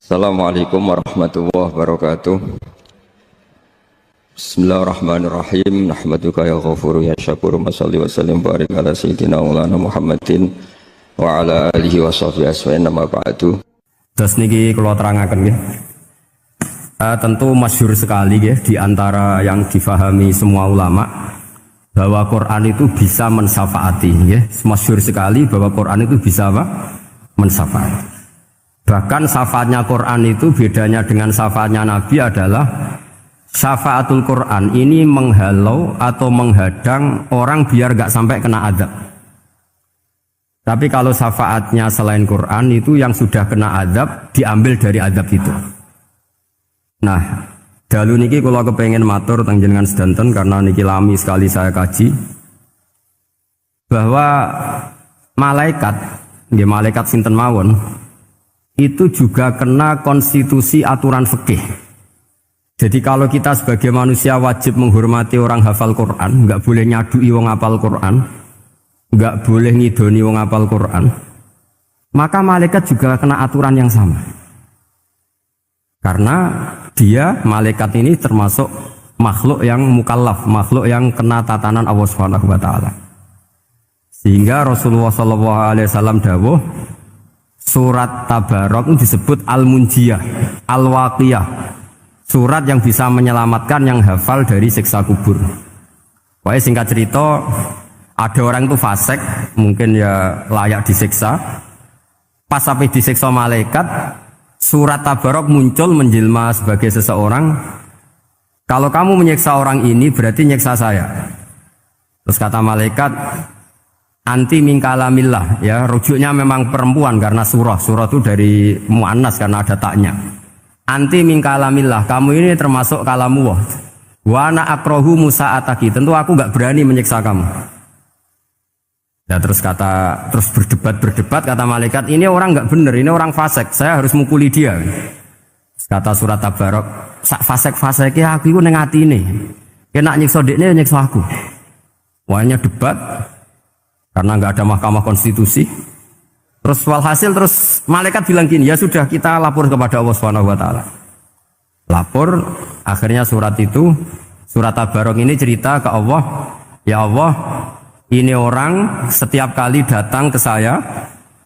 Assalamualaikum warahmatullahi wabarakatuh. Bismillahirrahmanirrahim. Nahmaduka ya ghafuru ya syakuru. Masalli wa sallim barik ala sayyidina maulana Muhammadin wa ala alihi wa sahbihi aswa'in nama ba'du. Terus niki kalau terangaken nggih. Tentu masyhur sekali ya di antara yang difahami semua ulama bahwa Quran itu bisa mensyafaati ya. Masyhur sekali bahwa Quran itu bisa apa? Mensyafaati. Bahkan syafaatnya Quran itu bedanya dengan syafaatnya Nabi adalah syafaatul Quran ini menghalau atau menghadang orang biar gak sampai kena azab. Tapi kalau syafaatnya selain Quran itu yang sudah kena azab diambil dari azab itu. Nah, dalu niki kalau kepengen matur teng jenengan sedanten karena niki lami sekali saya kaji bahwa malaikat, nggih malaikat sinten mawon itu juga kena konstitusi aturan fikih. Jadi kalau kita sebagai manusia wajib menghormati orang hafal Quran, nggak boleh nyadui wong hafal Quran, nggak boleh ngidoni wong hafal Quran, maka malaikat juga kena aturan yang sama. Karena dia malaikat ini termasuk makhluk yang mukallaf, makhluk yang kena tatanan Allah Subhanahu wa taala. Sehingga Rasulullah sallallahu alaihi wasallam dawuh surat Tabarok itu disebut Al-Munjiyah, Al-Waqiyah, surat yang bisa menyelamatkan yang hafal dari siksa kubur. Pokoknya singkat cerita, ada orang itu fasik, mungkin ya layak disiksa. Pas sampai disiksa malaikat, surat Tabarok muncul menjelma sebagai seseorang. Kalau kamu menyiksa orang ini berarti nyiksa saya. Terus kata malaikat, anti min kalamillah, ya rujuknya memang perempuan karena surah itu dari muannas karena ada taknya. Anti min kalamillah, kamu ini termasuk kalamullah. Wa ana akrahu musa'ataki, tentu aku enggak berani menyiksa kamu. Ya terus berdebat kata malaikat, ini orang enggak benar, ini orang fasik, saya harus mukuli dia. Kata surat Tabarok, sak fasik-fasike aku iku ning atine. Kena nyiksa dekne nyiksa aku. Wahnya debat karena nggak ada mahkamah konstitusi. Terus walhasil terus malaikat bilang gini, ya sudah kita lapor kepada Allah Subhanahu wa taala. Lapor, akhirnya surat Tabarok ini cerita ke Allah, ya Allah, ini orang setiap kali datang ke saya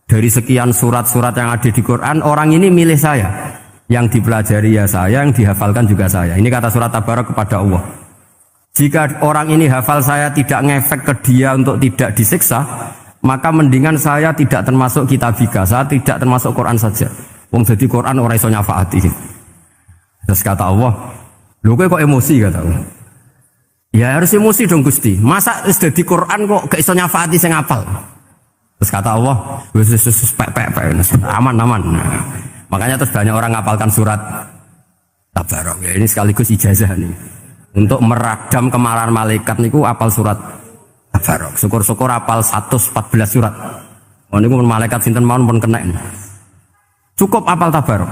dari sekian surat-surat yang ada di Quran, orang ini milih saya. Yang dipelajari ya saya, yang dihafalkan juga saya. Ini kata surat Tabarok kepada Allah. Jika orang ini hafal saya tidak ngefek ke dia untuk tidak disiksa, maka mendingan saya tidak termasuk kitabika, saya tidak termasuk Quran saja. Wong jadi Quran ora iso nyafaati. Terus kata Allah, lho kowe kok emosi kata Allah. Ya harus emosi dong Gusti. Masa wis dadi Quran kok gak iso nyafaati sing hafal. Terus kata Allah, wis aman. Makanya terus banyak orang ngapalkan surat Tabarok. Ya, ini sekaligus ijazah nih. Untuk meradam kemarahan malaikat niku apal surat Tabarok. Syukur-syukur apal 114 surat. Oh niku malaikat sinten mawon pun kena. Cukup apal Tabarok.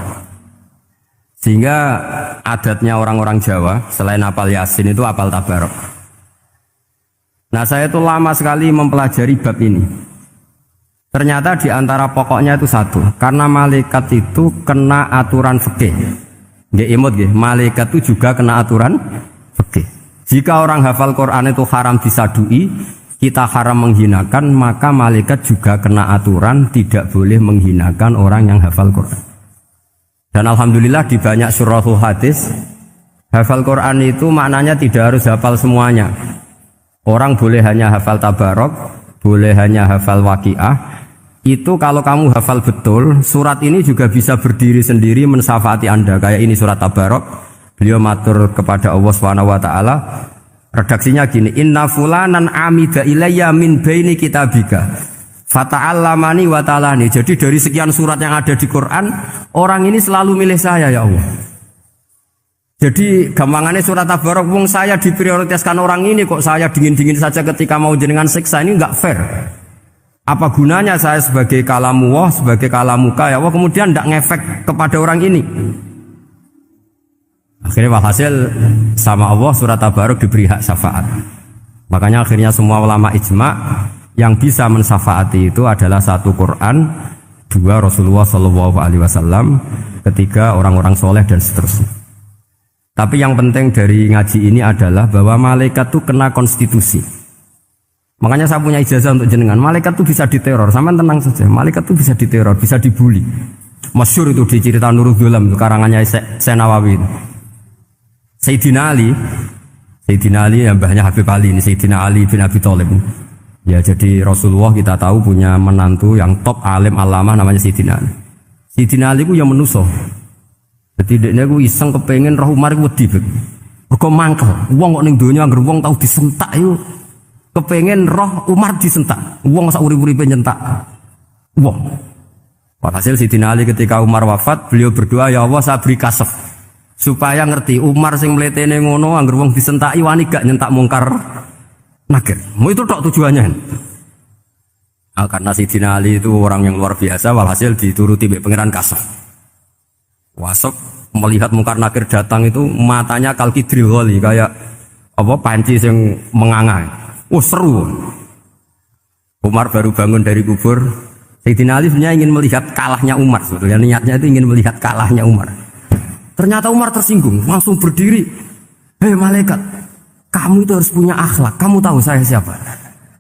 Sehingga adatnya orang-orang Jawa selain apal Yasin itu apal Tabarok. Nah, saya itu lama sekali mempelajari bab ini. Ternyata di antara pokoknya itu satu, karena malaikat itu kena aturan fikih. Nggih imut nggih, malaikat itu juga kena aturan fikih. Jika orang hafal Quran itu haram disadui, kita haram menghinakan, maka malaikat juga kena aturan tidak boleh menghinakan orang yang hafal Quran. Dan alhamdulillah di banyak syurahul hadis, hafal Quran itu maknanya tidak harus hafal semuanya. Orang boleh hanya hafal Tabarok, boleh hanya hafal Waqiah. Itu kalau kamu hafal betul, surat ini juga bisa berdiri sendiri mensyafaati Anda. Kayak ini surat Tabarok. Beliau matur kepada Allah Subhanahu wa taala, redaksinya gini, inna fulanan amida ilayya min baini kitabika fata'allamani wa ta'alani. Jadi dari sekian surat yang ada di Quran, orang ini selalu milih saya ya Allah. Jadi gampangannya surat Tabarok, wong saya diprioritaskan orang ini kok saya dingin-dingin saja ketika mau jenengan siksa, ini enggak fair. Apa gunanya saya sebagai kalamullah, sebagai kalamuka ya Allah, kemudian enggak ngefek kepada orang ini. Akhirnya walhasil sama Allah surat Tabarok diberi hak syafaat. Makanya akhirnya semua ulama ijma yang bisa mensyafaati itu adalah satu Quran, dua Rasulullah SAW, ketiga orang-orang soleh dan seterusnya. Tapi yang penting dari ngaji ini adalah bahwa malaikat itu kena konstitusi. Makanya saya punya ijazah untuk jenengan. Malaikat itu bisa diteror, sama tenang saja. Malaikat itu bisa diteror, bisa dibully. Masyhur itu di cerita Nurul Dhulam karangannya Senawawi. Sayyidina Ali yang mbahnya Habib Ali ini, Sayyidina Ali bin Abi Thalib. Ya, jadi Rasulullah kita tahu punya menantu yang top alim alamah namanya Sayyidina Ali. Sayyidina Ali ku yang menuso. Jadi dekne ku iseng kepengen roh Umar ku wedi. Mergo mangkel. Wong kok ning donya anggere wong tau disentak yo kepengen roh Umar disentak. Wong sak urip-uripe nyentak. Wong. Hasil Sayyidina Ali ketika Umar wafat, beliau berdoa, ya Allah saya beri kasef supaya ngerti Umar sing mletene ngono anggere wong disentaki wani gak nyentak mungkar nakir. Mau itu tok tujuannya. Karena Sayyidina Ali itu orang yang luar biasa, walhasil dituruti pangeran kasef. Wasok melihat mungkar nakir datang itu matanya kalkidril ghali kayak apa panci yang menganga. Seru. Umar baru bangun dari kubur. Sayyidina Ali sebenarnya ingin melihat kalahnya Umar sebetulnya, niatnya itu ingin melihat kalahnya Umar. Ternyata Umar tersinggung, langsung berdiri. Hei malaikat, kamu itu harus punya akhlak. Kamu tahu saya siapa?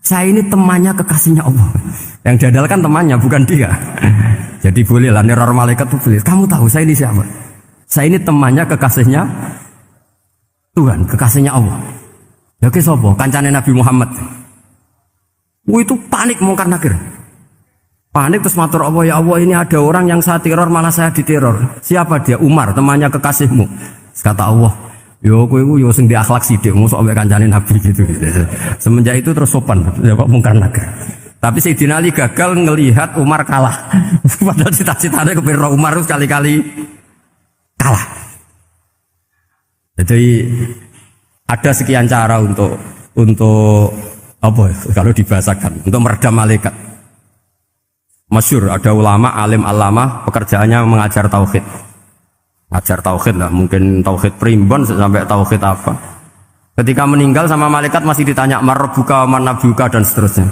Saya ini temannya kekasihnya Allah. Yang diandalkan temannya, bukan dia. Jadi boleh lah neror malaikat itu boleh. Kamu tahu saya ini siapa? Saya ini temannya kekasihnya Tuhan, kekasihnya Allah. Ya ke sopo, kancane Nabi Muhammad. Itu panik mungkar nakir. Panik terus matur Allah, ya Allah ini ada orang yang saya teror malah saya diteror. Siapa dia? Umar, temannya kekasihmu. Kata Allah, yo kowe yo sing di akhlak sithik mosok ambek kancane Nabi gitu. Semenjak itu terus sopan ya Pak mungkar nakir. Tapi Sayyidina Ali gagal ngelihat Umar kalah. Padahal cita-citanya kepengin Umar terus kali-kali kalah. Jadi ada sekian cara untuk apa kalau dibahasakan untuk meredam malaikat. Masyhur ada ulama alim alama pekerjaannya mengajar tauhid. Ngajar tauhid lah, mungkin tauhid primbon sampai tauhid apa. Ketika meninggal sama malaikat masih ditanya marbuka, manabuka dan seterusnya.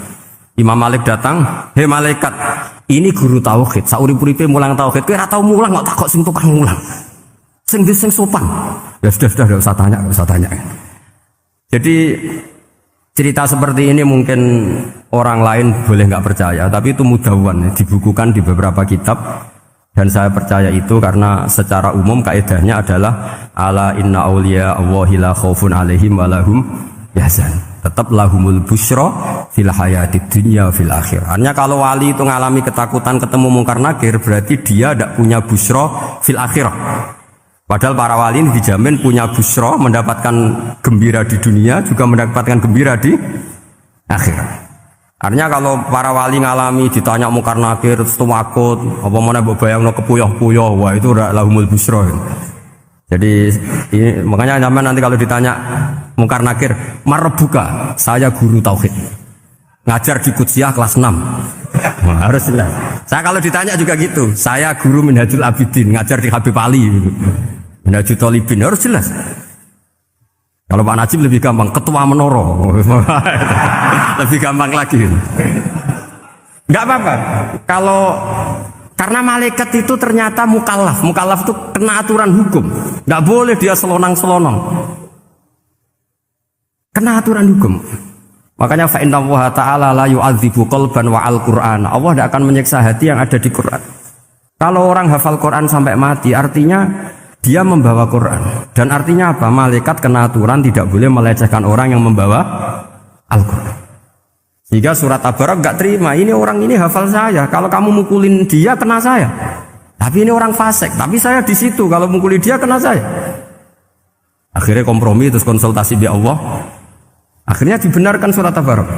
Imam Malik datang, "Hei malaikat, ini guru tauhid, saurip-uripe mulang tauhid. Kowe ora tau mulang kok takok sing tukang mulang. Sing sopan." Ya sudah enggak usah tanya. Jadi cerita seperti ini mungkin orang lain boleh nggak percaya, tapi itu mudawwan, dibukukan di beberapa kitab, dan saya percaya itu karena secara umum kaidahnya adalah ala inna auliya Allahi la khaufun alaihim wa lahum yahzan. Tetap lahumul busyra fil hayatid dunya fil akhir. Artinya kalau wali itu ngalami ketakutan ketemu mungkar nakir, berarti dia tidak punya busyra fil akhirah. Padahal para wali ini dijamin punya busra, mendapatkan gembira di dunia, juga mendapatkan gembira di akhirat. Artinya kalau para wali ngalami ditanya mungkar nakir, setuakut, apa mana bayangno kepuyah-puyah, wah itu udah lahumul busra. Jadi ini, makanya zaman nanti kalau ditanya mungkar nakir, marbuka, saya guru tauhid, ngajar di Qudsiyah kelas 6. Nah, harus jelas. Saya kalau ditanya juga gitu, saya guru Minhajul Abidin, ngajar di Habib Ali, Minhajul Thalibin, harus jelas. Kalau Pak Najib lebih gampang, ketua menoro, lebih gampang lagi. Nggak apa-apa. Kalau karena malaikat itu ternyata mukallaf itu kena aturan hukum, nggak boleh dia selonang-selonong, kena aturan hukum. Makanya fa inna Allah ta'ala la yu'adzibu qalban wa al-Qur'an. Allah tidak akan menyiksa hati yang ada di Quran. Kalau orang hafal Quran sampai mati, artinya dia membawa Quran. Dan artinya apa? Malaikat kena aturan tidak boleh melecehkan orang yang membawa Al-Quran. Sehingga surat Tabarak gak terima. Ini orang ini hafal saya. Kalau kamu mukulin dia, kena saya. Tapi ini orang fasik. Tapi saya di situ. Kalau mukulin dia, kena saya. Akhirnya kompromi, terus konsultasi di Allah. Akhirnya dibenarkan surat Tabarak.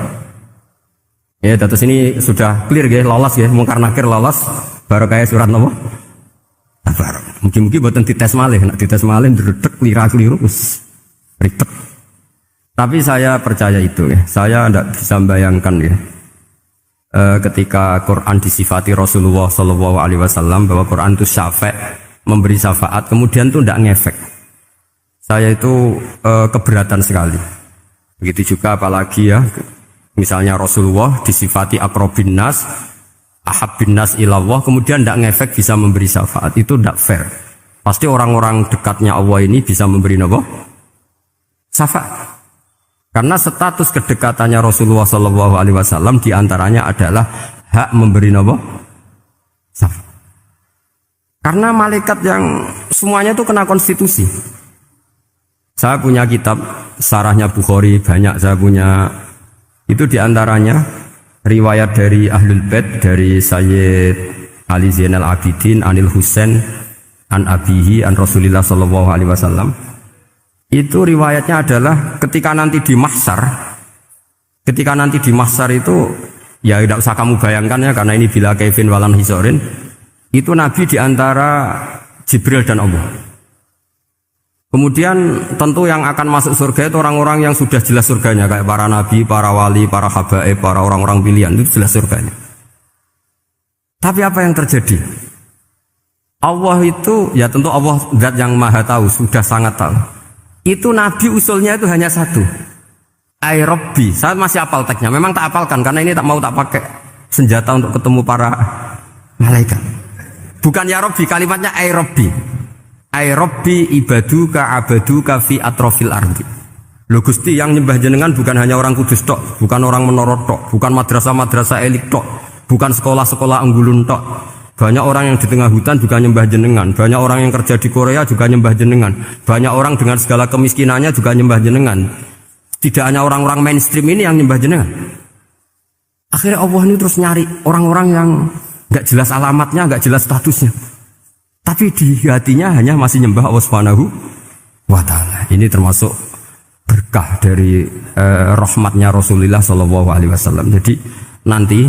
Ya, terus ini sudah clear ya, lolos ya, mungkar nakir lolos. Baru kayak surat apa? Tabarak. Mungkin buatan dites malih, nak dites malih dredeg keliru ribet. Tapi saya percaya itu ya. Saya tidak bisa membayangkan ya. Ketika Quran disifati Rasulullah SAW bahwa Quran itu syafa', memberi syafaat, kemudian itu tidak ngefek. Saya itu keberatan sekali. Begitu juga apalagi ya, misalnya Rasulullah disifati akrobin nas, ahabbin nas ilallah kemudian tidak ngefek bisa memberi syafaat, itu tidak fair. Pasti orang-orang dekatnya Allah ini bisa memberi apa? Syafaat. Karena status kedekatannya Rasulullah SAW diantaranya adalah hak memberi apa? Syafaat. Karena malaikat yang semuanya itu kena konstitusi. Saya punya kitab sarahnya Bukhari banyak, saya punya itu diantaranya riwayat dari Ahlul Bait dari Sayyid Ali Zainal Abidin Anil Husain an abihi an Rasulillah sallallahu alaihi wasallam. Itu riwayatnya adalah ketika nanti di mahsyar itu ya tidak usah kamu bayangkan ya, karena ini bila Kevin walan hisorin, itu Nabi diantara Jibril dan Allah. Kemudian tentu yang akan masuk surga itu orang-orang yang sudah jelas surganya, kayak para nabi, para wali, para habaib, para orang-orang pilihan, itu jelas surganya. Tapi apa yang terjadi? Allah itu, ya tentu Allah zat yang maha tahu, sudah sangat tahu. Itu nabi usulnya itu hanya satu. Ai Rabbi, saya masih hafal teksnya, memang tak hafalkan karena ini tak mau tak pakai senjata untuk ketemu para malaikat. Bukan ya Rabbi, kalimatnya ai Rabbi. Ai Rabbi ibaduka abaduka fi atrofil ardi. Lho Gusti, yang nyembah jenengan bukan hanya orang Kudus tok, bukan orang Menara tok, bukan madrasah-madrasah elit tok, bukan sekolah-sekolah Anggulun tok. Banyak orang yang di tengah hutan juga nyembah jenengan, banyak orang yang kerja di Korea juga nyembah jenengan, banyak orang dengan segala kemiskinannya juga nyembah jenengan. Tidak hanya orang-orang mainstream ini yang nyembah jenengan. Akhirnya Allah ini terus nyari orang-orang yang enggak jelas alamatnya, enggak jelas statusnya, tapi di hatinya hanya masih nyembah Allah Subhanahu wa ta'ala. Ini termasuk berkah dari rahmatnya Rasulullah sallallahu alaihi wasallam. Jadi nanti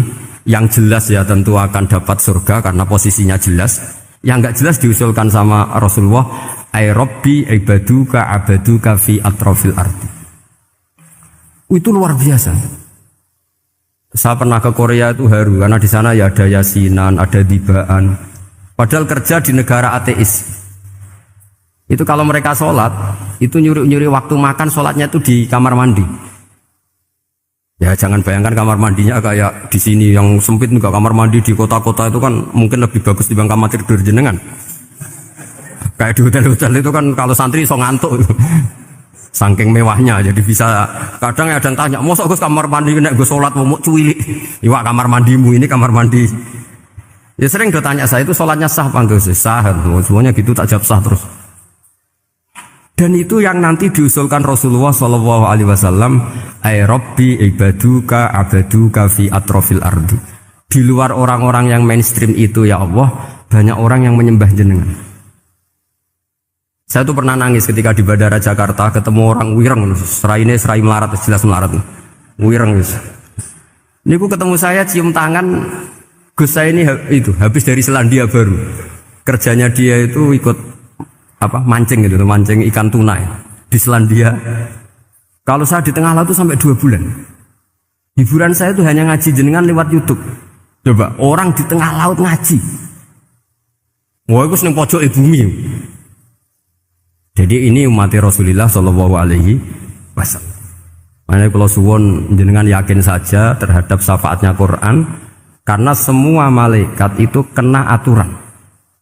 yang jelas ya tentu akan dapat surga karena posisinya jelas. Yang enggak jelas diusulkan sama Rasulullah, ai Rabbi ibaduka abaduka fi atrofil ardi. Itu luar biasa. Saya pernah ke Korea itu haru karena di sana ya ada yasinan, ada dibaan. Padahal kerja di negara ateis. Itu kalau mereka sholat, itu nyuri-nyuri waktu makan sholatnya itu di kamar mandi. Ya jangan bayangkan kamar mandinya kayak di sini yang sempit juga. Kamar mandi di kota-kota itu kan mungkin lebih bagus dibanding kamar tidur jenengan. Kayak di hotel-hotel itu kan kalau santri so ngantuk. Saking mewahnya, jadi bisa kadang ada yang tanya, mosok Gus kamar mandi nek gue sholat mau cuwilik. Iwak kamar mandimu ini kamar mandi. Ya sering ditanya saya itu sholatnya sah apa enggak sih? Sah, semuanya gitu tak jawab sah terus. Dan itu yang nanti diusulkan Rasulullah Shallallahu Alaihi Wasallam, ai Rabbi ibaduka abaduka fi atrofil ardi. Di luar orang-orang yang mainstream itu ya Allah, banyak orang yang menyembah jenengan. Saya tuh pernah nangis ketika di Bandara Jakarta ketemu orang wireng, serai melarat, jelas melarat, wireng guys. Ini ketemu saya cium tangan. Gus saya ini itu habis dari Selandia Baru, kerjanya dia itu ikut mancing gitu, mancing ikan tuna ya, di Selandia. Kalau saya di tengah laut itu sampai 2 bulan. Hiburan saya itu hanya ngaji jenengan lewat YouTube. Coba orang di tengah laut ngaji. Wah itu seneng pojok bumi. Jadi ini umat Rasulullah Shallallahu Alaihi Wasallam. Makanya kalau suwon jenengan yakin saja terhadap syafaatnya Quran. Karena semua malaikat itu kena aturan.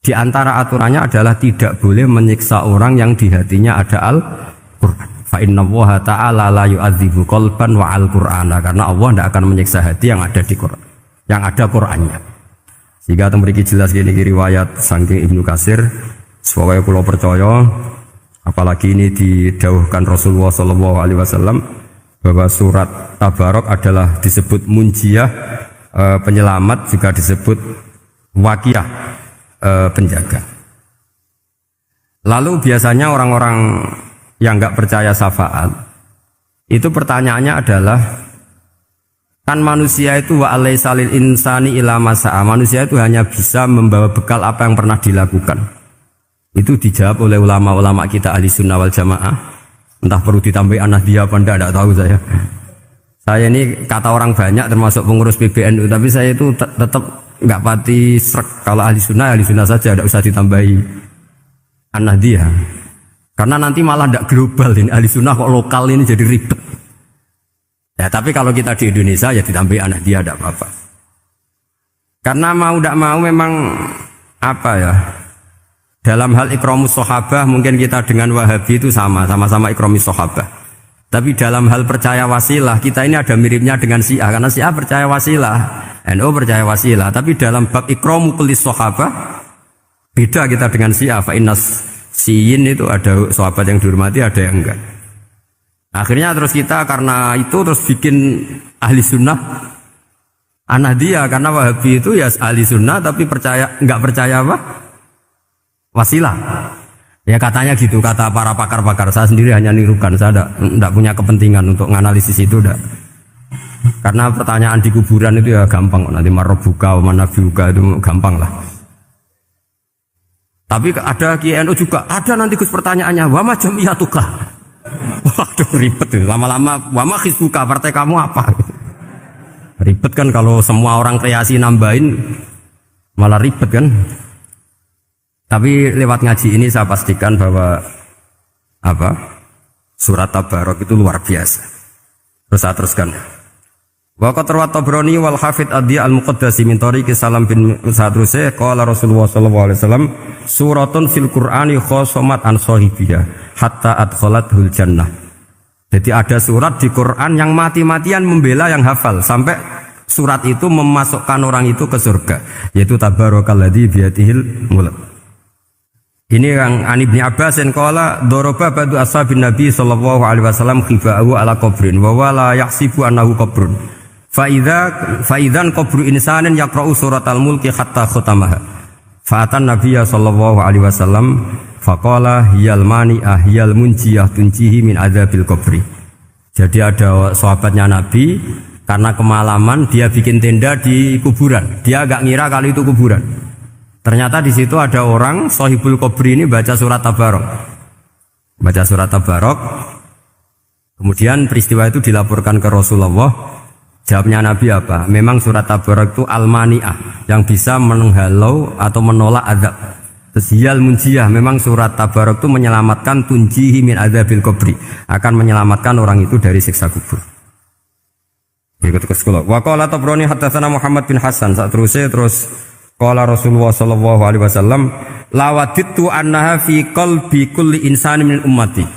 Di antara aturannya adalah tidak boleh menyiksa orang yang di hatinya ada Al-Quran. Fa innallaha ta'ala la yu'adzibu qalban wa al-Qur'ana. Karena Allah tidak akan menyiksa hati yang ada di Quran, yang ada Qurannya. Sehingga memiliki jelas gini riwayat saking Ibnu Katsir. Sebagai pulau percaya, apalagi ini didawuhkan Rasulullah SAW bahwa surat Tabarok adalah disebut munjiyah, penyelamat, juga disebut wakiyah, penjaga. Lalu biasanya orang-orang yang enggak percaya syafaat itu pertanyaannya adalah, kan manusia itu wa alaysa lil insani illa ma sa'a, manusia itu hanya bisa membawa bekal apa yang pernah dilakukan. Itu dijawab oleh ulama-ulama kita ahli sunnah wal jamaah. Entah perlu ditambah anak dia apa enggak tahu saya. Saya ini kata orang banyak termasuk pengurus PBNU, tapi saya itu tetap nggak pati srek. Kalau ahli sunnah saja, tidak usah ditambahi anak dia. Karena nanti malah tidak global ini, ahli sunnah kok lokal ini jadi ribet. Ya tapi kalau kita di Indonesia ya ditambahi anak dia tidak apa-apa. Karena mau tidak mau memang apa ya? Dalam hal ikramus sahabah mungkin kita dengan Wahabi itu sama-sama ikramus sahabah. Tapi dalam hal percaya wasilah kita ini ada miripnya dengan Syiah karena Syiah percaya wasilah, NU percaya wasilah. Tapi dalam bab ikramu kulis sahabah beda kita dengan Syiah. Fa innas Syiin itu ada sahabat yang dihormati, ada yang enggak. Akhirnya terus kita karena itu terus bikin ahli sunnah An-Nahdiyah karena Wahabi itu ya ahli sunnah tapi enggak percaya apa? Wasilah. Ya katanya gitu, kata para pakar-pakar. Saya sendiri hanya nirukan, saya tidak punya kepentingan untuk menganalisis itu. Enggak. Karena pertanyaan di kuburan itu ya gampang. Nanti marobuka, manabiuka itu gampang lah. Tapi ada KNU juga, ada nanti Gus pertanyaannya, wama jamiyatuka. Waduh ribet tuh. Lama-lama, wama hizbuka, partai kamu apa? Ribet kan kalau semua orang kreasi nambahin, malah ribet kan. Tapi lewat ngaji ini saya pastikan bahwa surat Tabarok itu luar biasa. Terus saya teruskan. Wa qad rawat Tabrani wal Hafidz Adhi al-Muqaddasi min tariqi Salam bin Sadruse qala Rasulullah sallallahu alaihi wasallam suratun fil Qur'ani khosomat an sahibiha hatta adkhalathul jannah. Jadi ada surat di Quran yang mati-matian membela yang hafal sampai surat itu memasukkan orang itu ke surga, yaitu tabarakalladzi biyadihil mulk. Ini yang Ani bin Abbas yang qala doroba badu ashabin Nabi sallallahu alaihi wasallam khifa'u ala qabrin wa wala yahsibu annahu qabrun fa idzan qabru insanin yaqra'u suratal mulki hatta khatamaha fa atan nabiyya sallallahu alaihi wasallam faqala hiyal mani'ah hiyal munjiyah tunjihi min adzabil qabri. Jadi ada sahabatnya Nabi karena kemalaman dia bikin tenda di kuburan, dia agak ngira kalau itu kuburan. Ternyata di situ ada orang Sohibul Qabri ini baca surat Tabarok. Baca surat Tabarok. Kemudian peristiwa itu dilaporkan ke Rasulullah. Jawabnya Nabi apa? Memang surat Tabarok itu al-mani'ah yang bisa menghalau atau menolak azab. Hiyal munjiyah, memang surat Tabarok itu menyelamatkan tunjihi min adzabil qabri, akan menyelamatkan orang itu dari siksa kubur. Ikut ke sekolah. Wa qala Tabrani haddatsana Muhammad bin Hasan. Saat terus qala Rasulullah sallallahu alaihi wasallam lawadittu annaha fi qalbi kulli insani min ummati.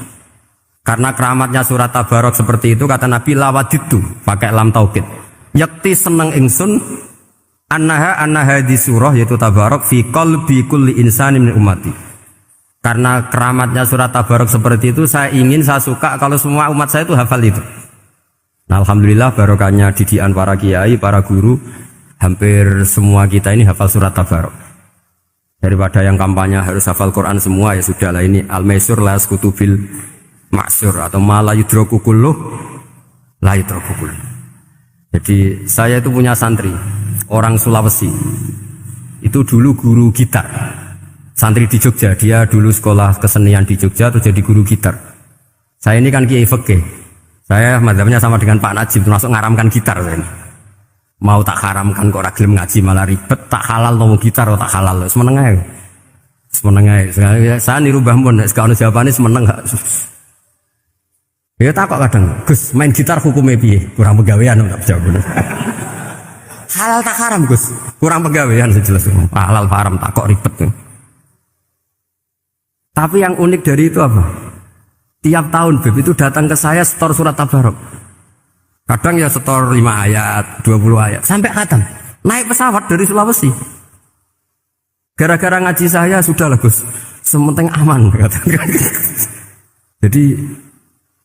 Karena keramatnya surat Tabarok seperti itu kata Nabi lawadittu pakai lam taukid. Yakti seneng ingsun annaha di surah yaitu Tabarok fi qalbi kulli insani min ummati. Karena keramatnya surat Tabarok seperti itu saya suka kalau semua umat saya itu hafal itu. Nah, alhamdulillah barokahnya didikan para kiai, para guru hampir semua kita ini hafal surat Tabarok. Daripada yang kampanye harus hafal Quran semua ya sudahlah ini al-maisur la yasqutubil ma'sur atau ma la yudraku kulluh la yudraku kulluh. Jadi saya itu punya santri orang Sulawesi. Itu dulu guru gitar. Santri di Jogja, dia dulu sekolah kesenian di Jogja terus jadi guru gitar. Saya ini kan kiai fikih. Saya madzhabnya sama dengan Pak Najib termasuk ngaramkan gitar saya ini. Mau tak haramkan kok ragilem ngaji malah ribet, tak halal ngomong gitar atau tak halal semeneng ae. Semeneng ae. Saya niru Mbah Mun nek ono jawabane semeneng gak. Ya tak kok kadang, Gus, main gitar hukumnya piye? Kurang pegawean tak jawab. Halal tak haram, Gus? Kurang pegawean sejelas. Halal haram tak kok ribet. Tapi yang unik dari itu apa? Tiap tahun Beb itu datang ke saya setor surat Tabarok. Kadang ya setor 5 ayat, 20 ayat, sampai khatam. Naik pesawat dari Sulawesi. Gara-gara ngaji saya, sudah lah Gus, sementing aman. Jadi,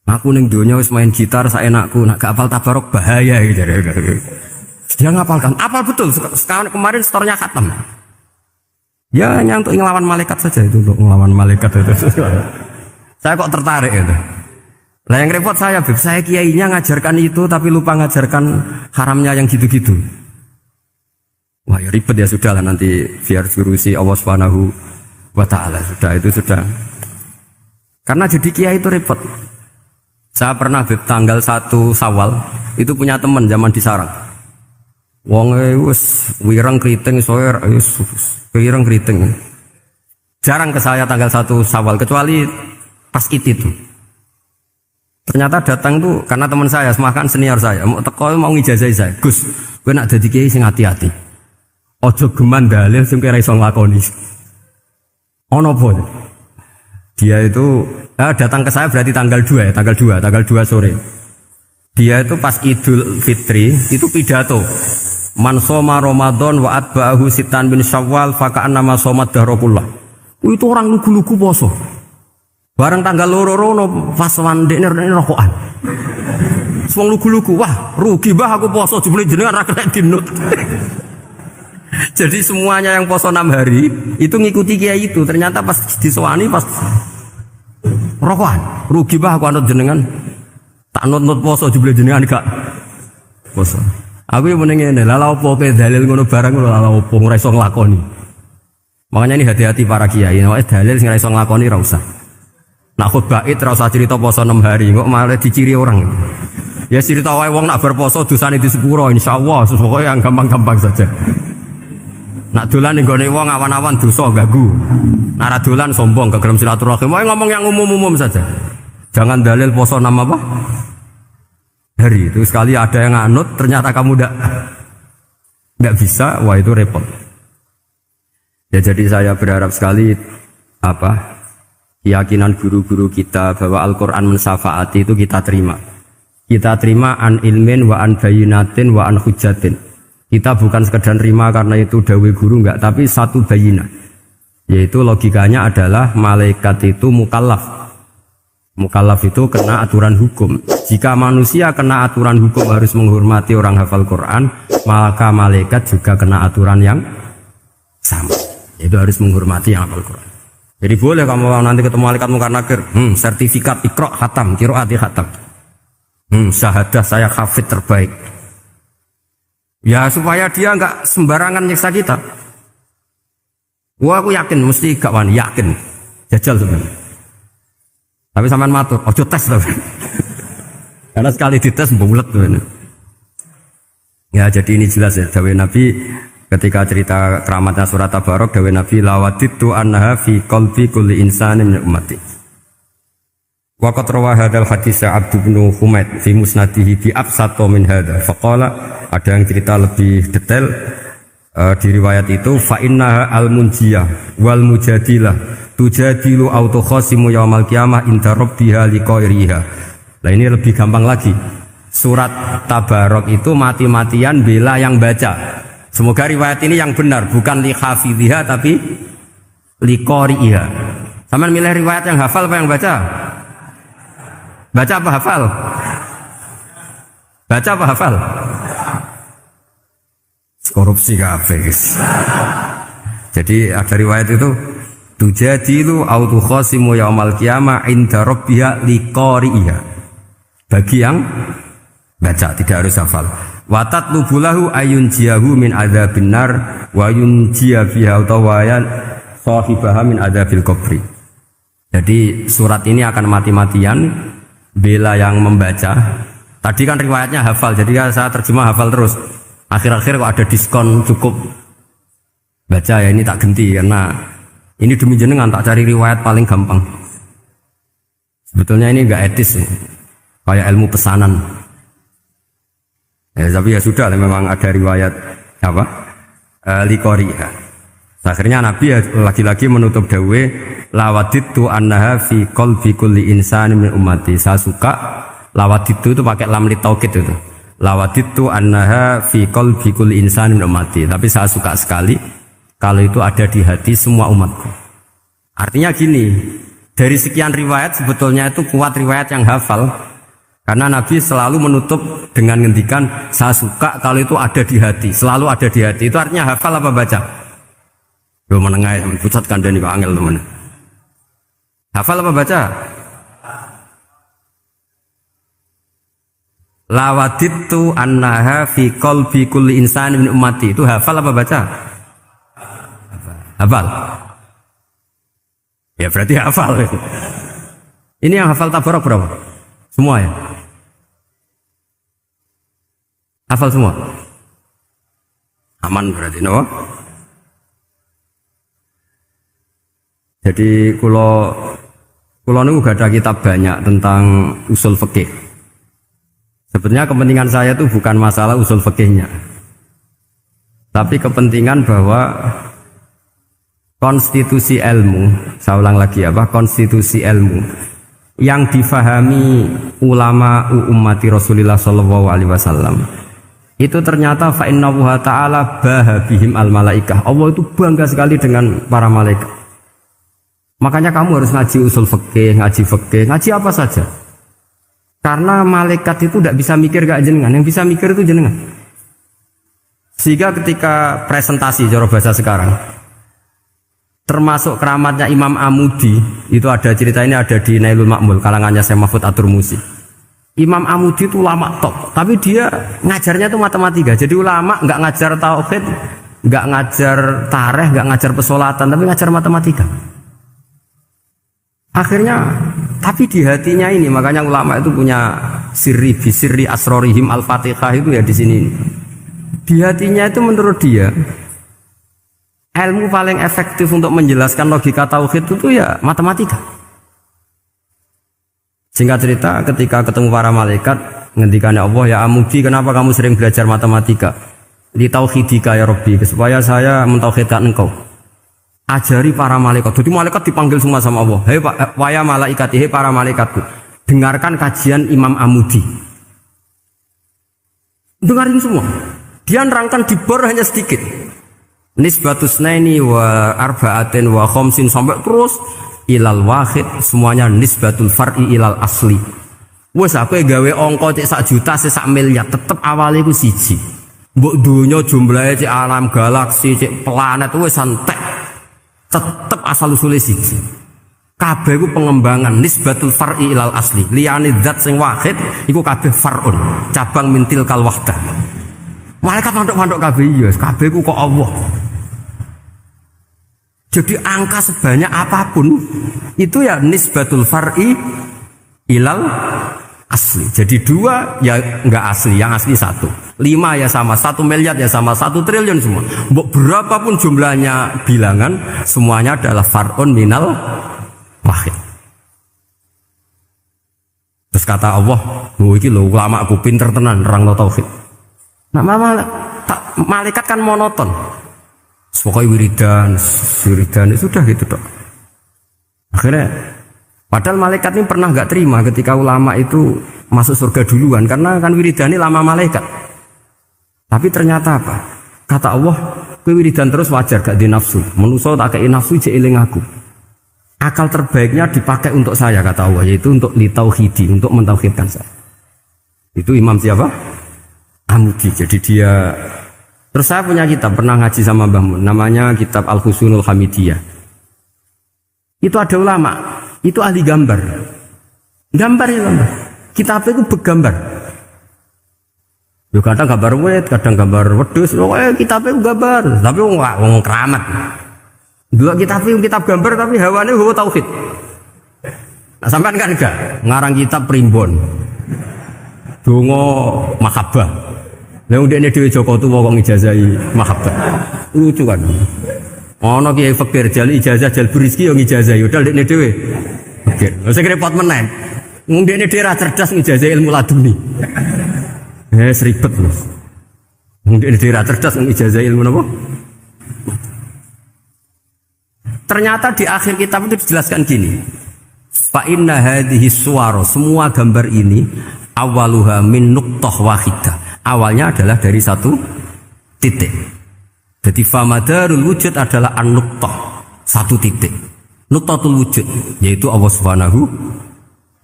aku ning dunia wis main gitar, saya enakku, nak gak hafal Tabarok bahaya. Gitu. Dia ngapalkan, apal betul, sekarang kemarin setornya khatam. Ya hanya untuk ngelawan malaikat saja itu, untuk ngelawan malaikat itu. Saya kok tertarik itu. Lah yang repot saya, Beb, saya kiainya ngajarkan itu tapi lupa ngajarkan haramnya yang gitu-gitu. Wah ya ribet ya sudah lah nanti biar diurusi Allah Subhanahu wa taala sudah. Karena jadi kiai itu repot. Saya pernah Beb tanggal 1 Syawal itu punya teman zaman di Sarang. Wong wis wireng kriting soer wis wireng kriting. Jarang ke saya tanggal 1 Syawal kecuali pas itu. Ternyata datang tuh karena teman saya, semakan senior saya, mau teko mau ngijazahi saya. Gus, kowe nak dadi kiai sing hati-hati. Ojo geman dalil sing kira iso nglakoni. Ono apa? Dia itu datang ke saya berarti tanggal 2 ya, tanggal 2 sore. Dia itu pas Idul Fitri itu pidato. Man shoma Ramadan wa atba'ahu sitan bin Syawal faka'annama shomat dahrakullah. Itu orang lugu-lugu poso. Bareng tanggal loro pas wandekne rokokan. Wong lugu-lugu, wah rugi bah aku poso jebule jenengan ra kena dinut. Jadi semuanya yang poso 6 hari itu ngikuti kiai itu. Ternyata pas disowani pas rokokan, rugi bah aku anut jenengan. Tak nut poso jebule jenengan gak poso. Aku yang mending ngene, lha opo ke dalil ngono barang lho lha opo ora iso nglakoni. Makanya ini hati-hati para kiai, nek dalil sing ora iso nglakoni ora usah. Nak khutbah id ora usah cerita poso 6 hari, kok malah diciri orang. Ya cerita wae wong nak berposo dosane di sepuro insyaallah, pokoke yang gampang-gampang saja. Nak dolan ning gone wong awan-awan dosa ganggu. Nak ra dolan sombong kegelem silaturahim, wae ngomong yang umum-umum saja. Jangan dalil poso 6 apa? Hari itu sekali ada yang nganut ternyata kamu ndak bisa, wah itu repot. Ya jadi saya berharap sekali keyakinan guru-guru kita bahwa Al-Quran mensafaati itu kita terima. Kita terima an ilmin wa an bayinatin wa an hujatin. Kita bukan sekedar terima karena itu dawe guru enggak, tapi satu bayinah. Yaitu logikanya adalah malaikat itu mukallaf. Mukallaf itu kena aturan hukum. Jika manusia kena aturan hukum harus menghormati orang hafal Quran, maka malaikat juga kena aturan yang sama. Itu harus menghormati yang hafal Quran. Jadi boleh kamu nanti ketemu malaikat mungkar nakir, sertifikat Iqra khatam, qiraati khatam. Syahadah saya hafid terbaik. Ya supaya dia enggak sembarangan nyiksa kita. Wah aku yakin mesti gak wani, yakin. Jajal sebenarnya. Tapi sampean matur, ojo tes loh. Karena sekali dites bulet tuh. Ya jadi ini jelas ya, dawuh Nabi ketika cerita keramatnya surat Tabarok, dawuh Nabi lawaditu annaha fi qalbi kulli insanin min ummati. Wa qad rawa hadzal hadits Abd bin Humaid fi musnadihi bi absato min hadza. Faqala ada yang cerita lebih detail di riwayat itu fa innaha al-munjiyah wal mujadilah tujadilu autokhasimu yaumal qiyamah inda rabbiha liqairiha. Nah ini lebih gampang lagi. Surat Tabarok itu mati-matian bela yang baca. Semoga riwayat ini yang benar, bukan li hafidhiha tapi liqariha. Sama milih riwayat yang hafal apa yang baca? Baca apa hafal? Baca apa hafal? Korupsi kafes. Jadi ada riwayat itu tujadilu autu khasimu yaumal qiyamah inda rabbiha liqariha. Bagi yang baca tidak harus hafal. Watat lubulahu ayun jiahu min adzabin nar wa yun jia biha utawayan sahibaha min adzabil qabri. Jadi surat ini akan mati-matian bela yang membaca. Tadi kan riwayatnya hafal, jadi saya terjemah hafal terus. Akhir-akhir kok ada diskon cukup baca ya, ini tak ganti karena ini demi jenengan tak cari riwayat paling gampang. Sebetulnya ini enggak etis ya. Kayak ilmu pesanan. Ya, tapi ya sudah memang ada riwayat apa? Liqariha. Akhirnya Nabi ya lagi-lagi menutup dawe lawaditu annaha fi qalbi kulli insani min ummati. Saya suka lawaditu itu pakai lam li taukid itu. Lawaditu annaha fi qalbi kulli insani min ummati. Tapi saya suka sekali kalau itu ada di hati semua umatku. Artinya gini, dari sekian riwayat sebetulnya itu kuat riwayat yang hafal. Karena Nabi selalu menutup dengan ngendikan saya suka kalau itu ada di hati, selalu ada di hati. Itu artinya hafal apa baca? Yo menengah pusat kandhani kok angel teman. Hafal apa baca? Lawaditu annaha fi qalbi kulli insani min ummati. Itu hafal apa baca? Hafal. Ya berarti hafal. Ini yang hafal Tabarok berapa? Semua ya? Hafal semua? Aman berarti, no? Jadi kalau niku gak ada kitab banyak tentang usul fikih. Sebenarnya kepentingan saya itu bukan masalah usul fikihnya. Tapi kepentingan bahwa konstitusi ilmu, saya ulang lagi apa, konstitusi ilmu yang difahami ulama ummati Rasulullah sallallahu alaihi wasallam itu ternyata fa innahu ta'ala bahabihim al malaikah. Allah itu bangga sekali dengan para malaikat. Makanya kamu harus ngaji usul fikih, ngaji apa saja. Karena malaikat itu tidak bisa mikir gak jenengan, yang bisa mikir itu jenengan. Sehingga ketika presentasi cara bahasa sekarang, termasuk keramatnya Imam Amudi, itu ada cerita ini ada di Nailul Ma'mul kalangannya Syekh Mahfud At-Turmusi. Imam Amudi itu ulama top, tapi dia ngajarnya itu matematika. Jadi ulama nggak ngajar tauhid, nggak ngajar tarikh, nggak ngajar pesolatan, tapi ngajar matematika. Akhirnya, tapi di hatinya ini, makanya ulama itu punya sirri bisirri asrorihim al-fatihah itu ya di sini. Di hatinya itu menurut dia, ilmu paling efektif untuk menjelaskan logika tauhid itu ya matematika. Singkat cerita, ketika ketemu para malaikat, ngendikannya Allah, ya Amudi, kenapa kamu sering belajar matematika? Di tauhidika ya Rabbi, supaya saya mentauhidkan engkau. Ajari para malaikat. Jadi malaikat dipanggil semua sama Allah. Hei waya malaikat, hei para malaikatku, dengarkan kajian Imam Amudi. Dengarin semua. Dia nerangkan di bor hanya sedikit. Nisbatus naini wa arba'atin wa khamsin sampai terus ilal wahid, semuanya nisbatul far'i ilal asli. Wes aku gawe angka cek 1 juta cek 1 miliar tetep awalnya iku siji. Mbok donya jumlahe cek alam galaksi cek planet wes santek. Tetep asal usule siji. Kabeh iku pengembangan nisbatul far'i ilal asli. Liyane zat sing wahid iku kabeh far'un, cabang mintil kal wahdah. Malaikat mandok-mandok kabeh ya, kabeh iku kok Allah. Jadi angka sebanyak apapun itu ya nisbatul far'i ilal asli. Jadi 2 ya enggak asli, yang asli 1. 5 ya sama, 1 miliar ya sama, 1 triliun semua. Berapapun jumlahnya bilangan, semuanya adalah far'un minal wahid. Terus kata Allah, "Oh iki lho ulama aku pinter tenan nerangno tauhid." Nah, malaikat kan monoton. Pokoknya wiridan sudah gitu dok. Akhirnya, padahal malaikat ini pernah nggak terima ketika ulama itu masuk surga duluan, karena kan wiridan ini lama malaikat. Tapi ternyata apa? Kata Allah, kowe wiridan terus wajar gak di nafsu. Manusa tak kei nafsu jek eling aku. Akal terbaiknya dipakai untuk saya kata Allah, yaitu untuk litauhidi, untuk mentauhidkan saya. Itu Imam siapa? Amudi. Jadi dia. Terus saya punya kitab, pernah ngaji sama Mbah Mun, namanya kitab Al-Husunul Hamidiyah. Itu ada ulama, itu ahli gambar. Gambar. Kitabnya itu bergambar. Ya kadang gambar wet, kadang gambar wedhus, kitabnya gambar, tapi wong keramat. Dua kitab gambar tapi hawane hawa tauhid. Nah, sampean kan enggak ngarang kitab primbon. Donga mahabbah. Lah ndekne dhewe Joko tuwa kok ngijazahi mahabbah. Lucu kan. Ana kiai fakir jali ijazah jal berizki yo ngijazahi udah ndekne dhewe. Fakir. Wis repot meneh. Wong ndekne dhewe ra cerdas ngijazahi ilmu laduni. Ribet Mas. Wong ndekne dhewe ra cerdas ngijazahi ilmu napa? Ternyata di akhir kitab itu dijelaskan gini. Fa inna hadhihi suwara, semua gambar ini awaluha min nuqtah wahidah. Awalnya adalah dari 1 titik. Jadi famadarul wujud adalah an-nuqtah, 1 titik. Nuqtatul wujud yaitu Allah Subhanahu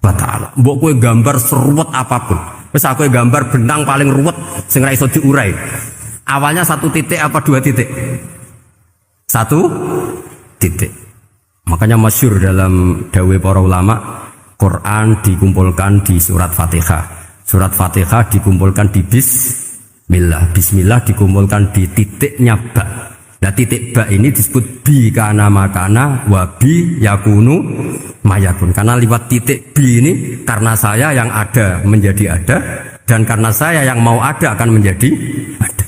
wa taala. Mbok kowe gambar seruwet apapun. Wis aku gambar benang paling ruwet sing ra iso diurai. Awalnya 1 titik apa 2 titik? 1 titik. Makanya masyhur dalam dawuh para ulama, Quran dikumpulkan di surat Fatihah. Surat Fatihah dikumpulkan di Bismillah. Bismillah dikumpulkan di titiknya ba. Nah titik ba ini disebut bi kana makana wa bi yakunu mayakun. Karena lewat titik bi ini, karena saya yang ada menjadi ada, dan karena saya yang mau ada akan menjadi ada.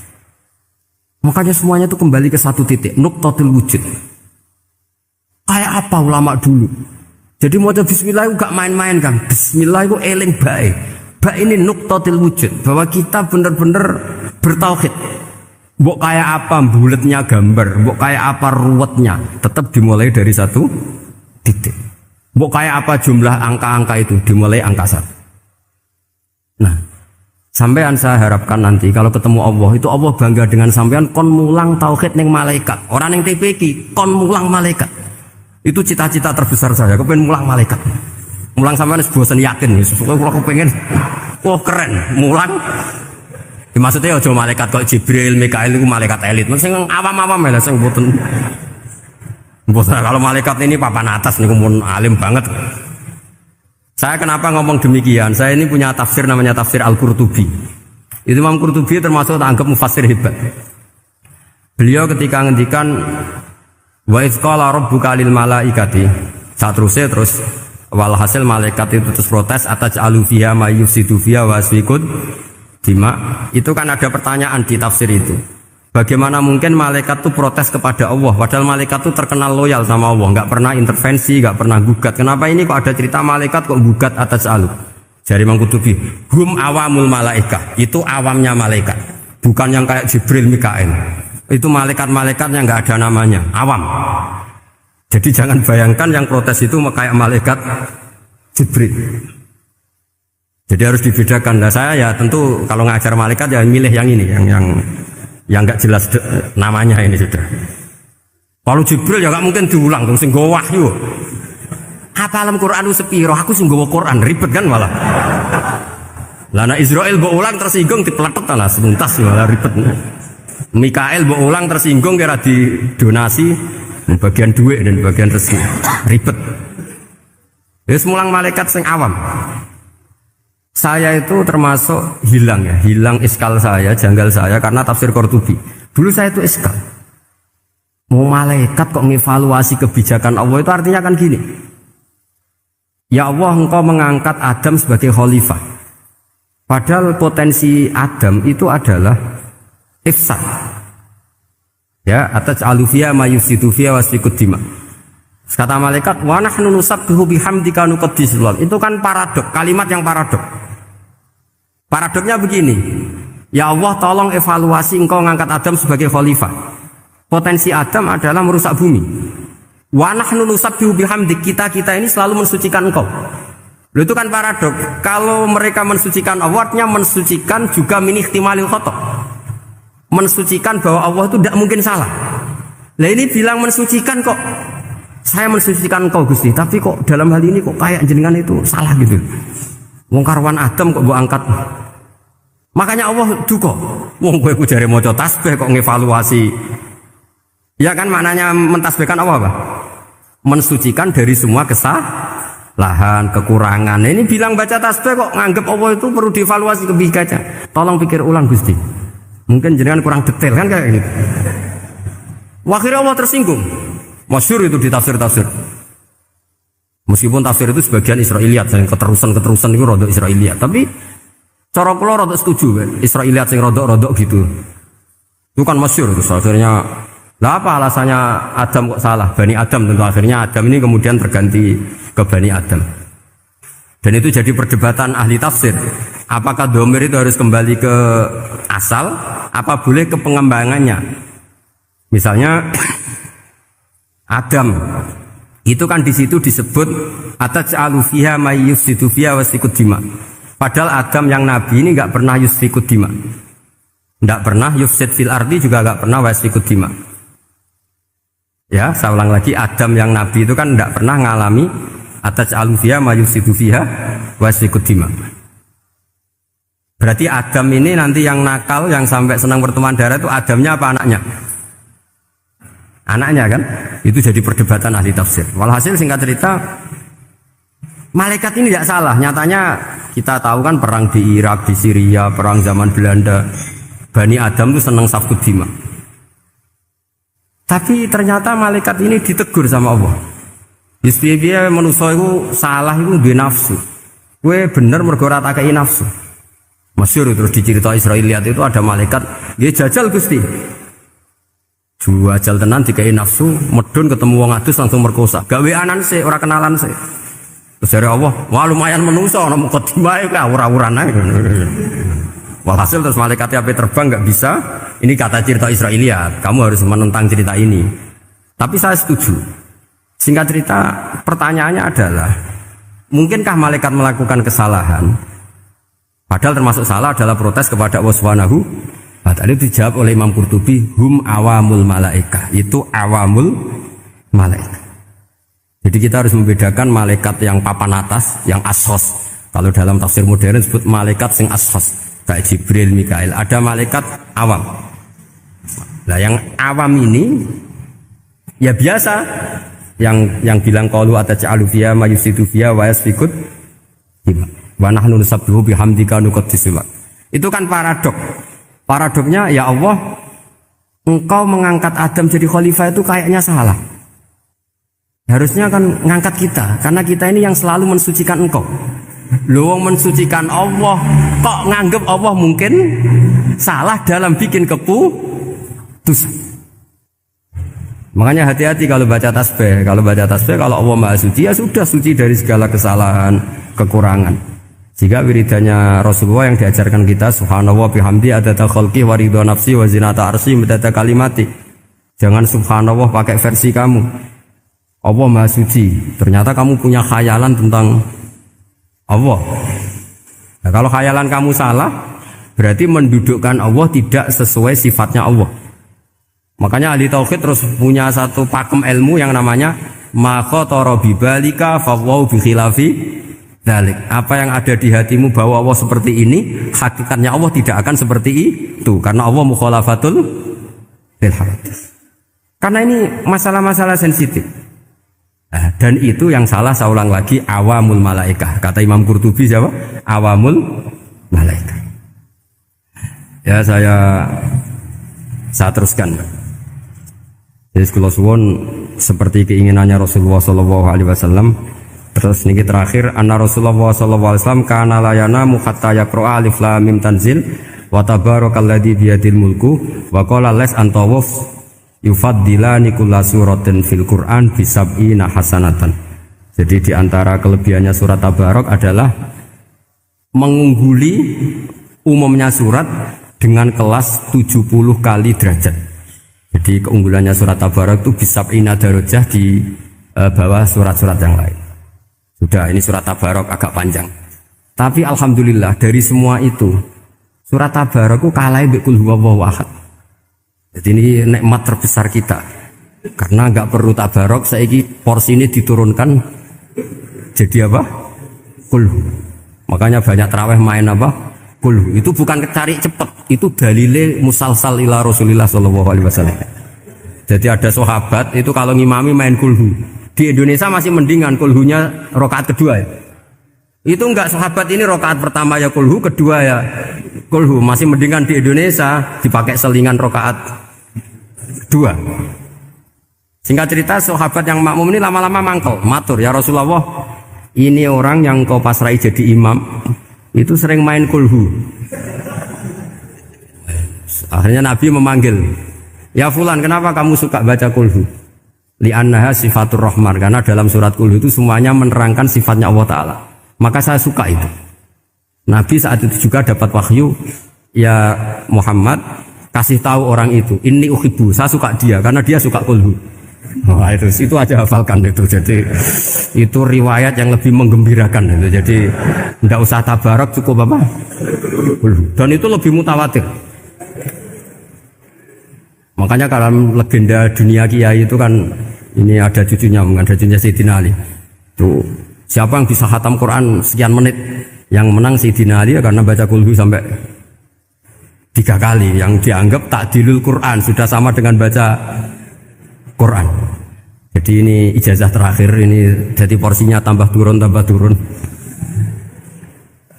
Makanya semuanya itu kembali ke 1 titik, nuqtatul wujud. Kayak apa ulama dulu? Jadi mau bismillah itu gak main-main kan. Bismillah itu eling baik. Ba ini nuqtatil wujud, bahwa kita benar-benar bertauhid. Mbok kayak apa bulatnya gambar, mbok kayak apa ruwetnya, tetap dimulai dari satu titik. Mbok kayak apa jumlah angka-angka itu dimulai angka satu. Nah, sampean saya harapkan nanti kalau ketemu Allah itu Allah bangga dengan sampean kon mulang tauhid ning malaikat. Orang yang TPK kon mulang malaikat. Itu cita-cita terbesar saya, kepengen mulang malaikat. Mulang sampean wis bosen yakin, pokoknya kalau kepengen wah keren, mulang. Ya, maksudnya aja malaikat kok Jibril, Mikail itu malaikat elit. Maksudnya awam-awam ya sing mboten. Mboten kalau malaikat ini papan atas niku mun alim banget. Saya kenapa ngomong demikian? Saya ini punya tafsir namanya tafsir Al-Qurtubi. Itu Imam Qurtubi termasuk anggap mufassir hebat. Beliau ketika ngendikan wa idz qala rabbuka lil malaikati, saterusnya terus walhasil malaikat itu terus protes ataj'alu fiha may yufsidu fiha wa yasfikud dima. Itu kan ada pertanyaan di tafsir itu. Bagaimana mungkin malaikat itu protes kepada Allah padahal malaikat itu terkenal loyal sama Allah, nggak pernah intervensi, nggak pernah gugat. Kenapa ini kok ada cerita malaikat kok gugat ataj'alu? Jari Imam Qurtubi, hum awamul malaika, itu awamnya malaikat, bukan yang kayak Jibril, Mikail. Itu malaikat-malaikat yang nggak ada namanya, awam. Jadi jangan bayangkan yang protes itu kayak malaikat Jibril. Jadi harus dibedakan. Nah saya ya tentu kalau ngajar malaikat ya milih yang ini, yang nggak jelas namanya ini sudah. Kalau Jibril ya nggak mungkin diulang, dong sing nggawa wahyu. Apa alam Quran itu sepiro? Aku sing nggawa Quran ribet kan malah. Lana Israel mbok ulang tersinggung dipeletet lah sebentas malah ribet. Mikael mbok ulang tersinggung kira di donasi bagian duit dan bagian resmi ribet. Wis mulang malaikat sing awam. Saya itu termasuk hilang iskal saya, janggal saya karena tafsir Qurtubi. Dulu saya itu iskal. Mau malaikat kok ngevaluasi kebijakan Allah itu artinya kan gini. Ya Allah, engkau mengangkat Adam sebagai khalifah. Padahal potensi Adam itu adalah ifsad. Ya, ataj'alu fiha may yufsidu fiha wa yasfikud dima. Kata malaikat, wa nahnu nusabbihu bihamdika nuqaddisu lak. Itu kan paradok, kalimat yang paradok. Paradoknya begini. Ya Allah, tolong evaluasi engkau ngangkat Adam sebagai khalifah. Potensi Adam adalah merusak bumi. Wa nahnu nusabbihu bihamdik, kita ini selalu mensucikan engkau. Loh, itu kan paradok. Kalau mereka mensucikan Allah, artinya mensucikan juga min ihtimalil khata'. Mensucikan bahwa Allah itu tidak mungkin salah. Lah ini bilang mensucikan kok. Saya mensucikan engkau Gusti, tapi kok dalam hal ini kok kayak jenengan itu salah gitu. Wong karwan Adam kok mbok angkat. Makanya Allah duka. Wong kowe ku jare maca tasbih kok ngevaluasi. Ya kan maknanya mentasbihkan Allah apa? Mensucikan dari semua kesalahan, kekurangan. Ini bilang baca tasbih kok nganggep Allah itu perlu dievaluasi kebijakannya. Tolong pikir ulang Gusti. Mungkin jenengan kurang detail kan kayak ini. Akhirnya Allah tersinggung. Masyhur itu di tafsir-tafsir. Meskipun tafsir itu sebagian Israiliyat, yang keterusan itu rodok Israiliyat. Tapi cara kula rodok setuju kan. Israiliyat yang rodok gitu. Itu kan masyhur itu. Akhirnya, lah apa alasannya Adam kok salah? Bani Adam tentu akhirnya Adam ini kemudian terganti ke Bani Adam. Dan itu jadi perdebatan ahli tafsir. Apakah dhamir itu harus kembali ke asal? Apa boleh ke pengembangannya? Misalnya Adam itu kan di situ disebut ataj'alu fiha may yufsidu fiha wa yasfikud dima. Padahal Adam yang nabi ini enggak pernah yusfikud dima. Enggak pernah yufsid fil ardi, juga enggak pernah wa yasfikud dima. Ya, saya ulang lagi, Adam yang nabi itu kan enggak pernah ngalami ataj'alu fiha may yufsidu fiha wa yasfikud dima. Berarti Adam ini nanti yang nakal, yang sampai senang berteman darah itu Adamnya apa anaknya? Anaknya kan? Itu jadi perdebatan ahli tafsir. Walhasil singkat cerita, malaikat ini tidak salah. Nyatanya kita tahu kan perang di Irak, di Syria, perang zaman Belanda. Bani Adam itu senang safkud dima. Tapi ternyata malaikat ini ditegur sama Allah. Dia manusia itu salah itu di nafsu. Gue bener mergo ora tak kei nafsu. Masyhur terus dicerita Israiliyat itu ada malaikat, dia jajal Gusti. Jajal tenan dikai nafsu, medun ketemu wong adus langsung merkosa. Gawe anan sih, ora kenalan sih. Terus dari Allah, wah lumayan menungso ana mukadimah ka ora-uran ae. Walhasil terus malaikat ape terbang enggak bisa, Ini kata cerita Israiliyat, kamu harus menentang cerita ini. Tapi saya setuju. Singkat cerita, pertanyaannya adalah, mungkinkah malaikat melakukan kesalahan? Padahal termasuk salah adalah protes kepada Allah Subhanahu wa ta'ala. Itu dijawab oleh Imam Qurtubi, hum awamul malaikah. Itu awamul malaikat. Jadi kita harus membedakan malaikat yang papan atas, yang ashos. Kalau dalam tafsir modern disebut malaikat sing ashos, kayak Jibril, Mikail. Ada malaikat awam. Nah, yang awam ini ya biasa, yang bilang qalu ataj'alu fiha ma yusidu fiha wa yasfikut wa nahnu nusabbihu bihamdika nuqaddisu lak. Itu kan paradok. Paradoknya, ya Allah, engkau mengangkat Adam jadi khalifah itu kayaknya salah. Harusnya kan ngangkat kita, karena kita ini yang selalu mensucikan engkau. Lu mensucikan Allah, kok nganggep Allah mungkin salah dalam bikin keputusan. Makanya hati-hati kalau baca tasbih. Kalau baca tasbih, kalau Allah Maha Suci, ya sudah suci dari segala kesalahan, kekurangan. Jika wiridanya Rasulullah yang diajarkan kita, subhanallah bihamdi adada khalqi wa ridha nafsi wa zinata arsy midada kalimati. Jangan subhanallah pakai versi kamu. Allah Maha Suci. Ternyata kamu punya khayalan tentang Allah. Nah, kalau khayalan kamu salah, berarti mendudukkan Allah tidak sesuai sifatnya Allah. Makanya ahli tauhid terus punya satu pakem ilmu yang namanya ma khatara bi balika fa wa bi khilafi dzalik. Apa yang ada di hatimu bahwa Allah seperti ini, hakikatnya Allah tidak akan seperti itu, karena Allah mukhalafatul lil hawadits. Karena ini masalah-masalah sensitif. Nah, dan itu yang salah, saya ulang lagi, awamul malaikah. Kata Imam Qurtubi siapa? Awamul malaikah. Ya saya teruskan. Jadi kula suwun seperti keinginannya Rasulullah sallallahu alaihi wasallam. Terus niki terakhir, anna Rasulullah sallallahu alaihi wasallam kana la yanamu hatta yaqra alif lam mim tanzil wa tabarakalladzi biyadil mulku wa qala las antawuf yufaddilani kulla suratin fil Qur'an bi sab'ina hasanatan. Jadi di antara kelebihannya surat Tabarok adalah mengungguli umumnya surat dengan kelas 70 kali derajat. Jadi keunggulannya surat Tabarok itu bisa darajah di bawah surat-surat yang lain. Sudah, ini surat Tabarok agak panjang. Tapi alhamdulillah dari semua itu surat Tabarok itu kalah bi qul huwallahu ahad. Jadi ini nikmat terbesar kita. Karena enggak perlu Tabarok, saiki porsi ini diturunkan jadi apa? Qul. Makanya banyak tarawih main apa? Qul. Itu bukan cari cepet, itu dalile musalsal ila Rasulillah sallallahu alaihi wasallam. Jadi ada sahabat itu kalau ngimami main kulhu. Di Indonesia masih mendingan kulhunya rakaat kedua ya. Itu enggak, sahabat ini rakaat pertama ya kulhu, kedua ya kulhu. Masih mendingan di Indonesia dipakai selingan rakaat kedua. Singkat cerita, sahabat yang makmum ini lama-lama mangkel, matur, ya Rasulullah, ini orang yang kau pasrai jadi imam itu sering main kulhu. Akhirnya Nabi memanggil, ya fulan, kenapa kamu suka baca kulhu? Li'annaha sifatur rahman, karena dalam surat kulhu itu semuanya menerangkan sifatnya Allah Ta'ala. Maka saya suka itu. Nabi saat itu juga dapat wahyu, ya Muhammad, kasih tahu orang itu, inni uhibbu, saya suka dia karena dia suka kulhu. Nah, itu aja hafalkan itu. Jadi itu riwayat yang lebih menggembirakan itu. Jadi tidak usah Tabarok, cukup apa? Dan itu lebih mutawatir. Makanya kalau legenda dunia kiai itu kan, ini ada cucunya, ada cucunya Sayyidina Ali. Tuh, siapa yang bisa khatam Quran sekian menit? Yang menang Sayyidina Ali ya, karena baca kulhu sampai 3 kali. Yang dianggap takdilul Quran, sudah sama dengan baca Quran. Jadi ini ijazah terakhir, ini jadi porsinya tambah turun.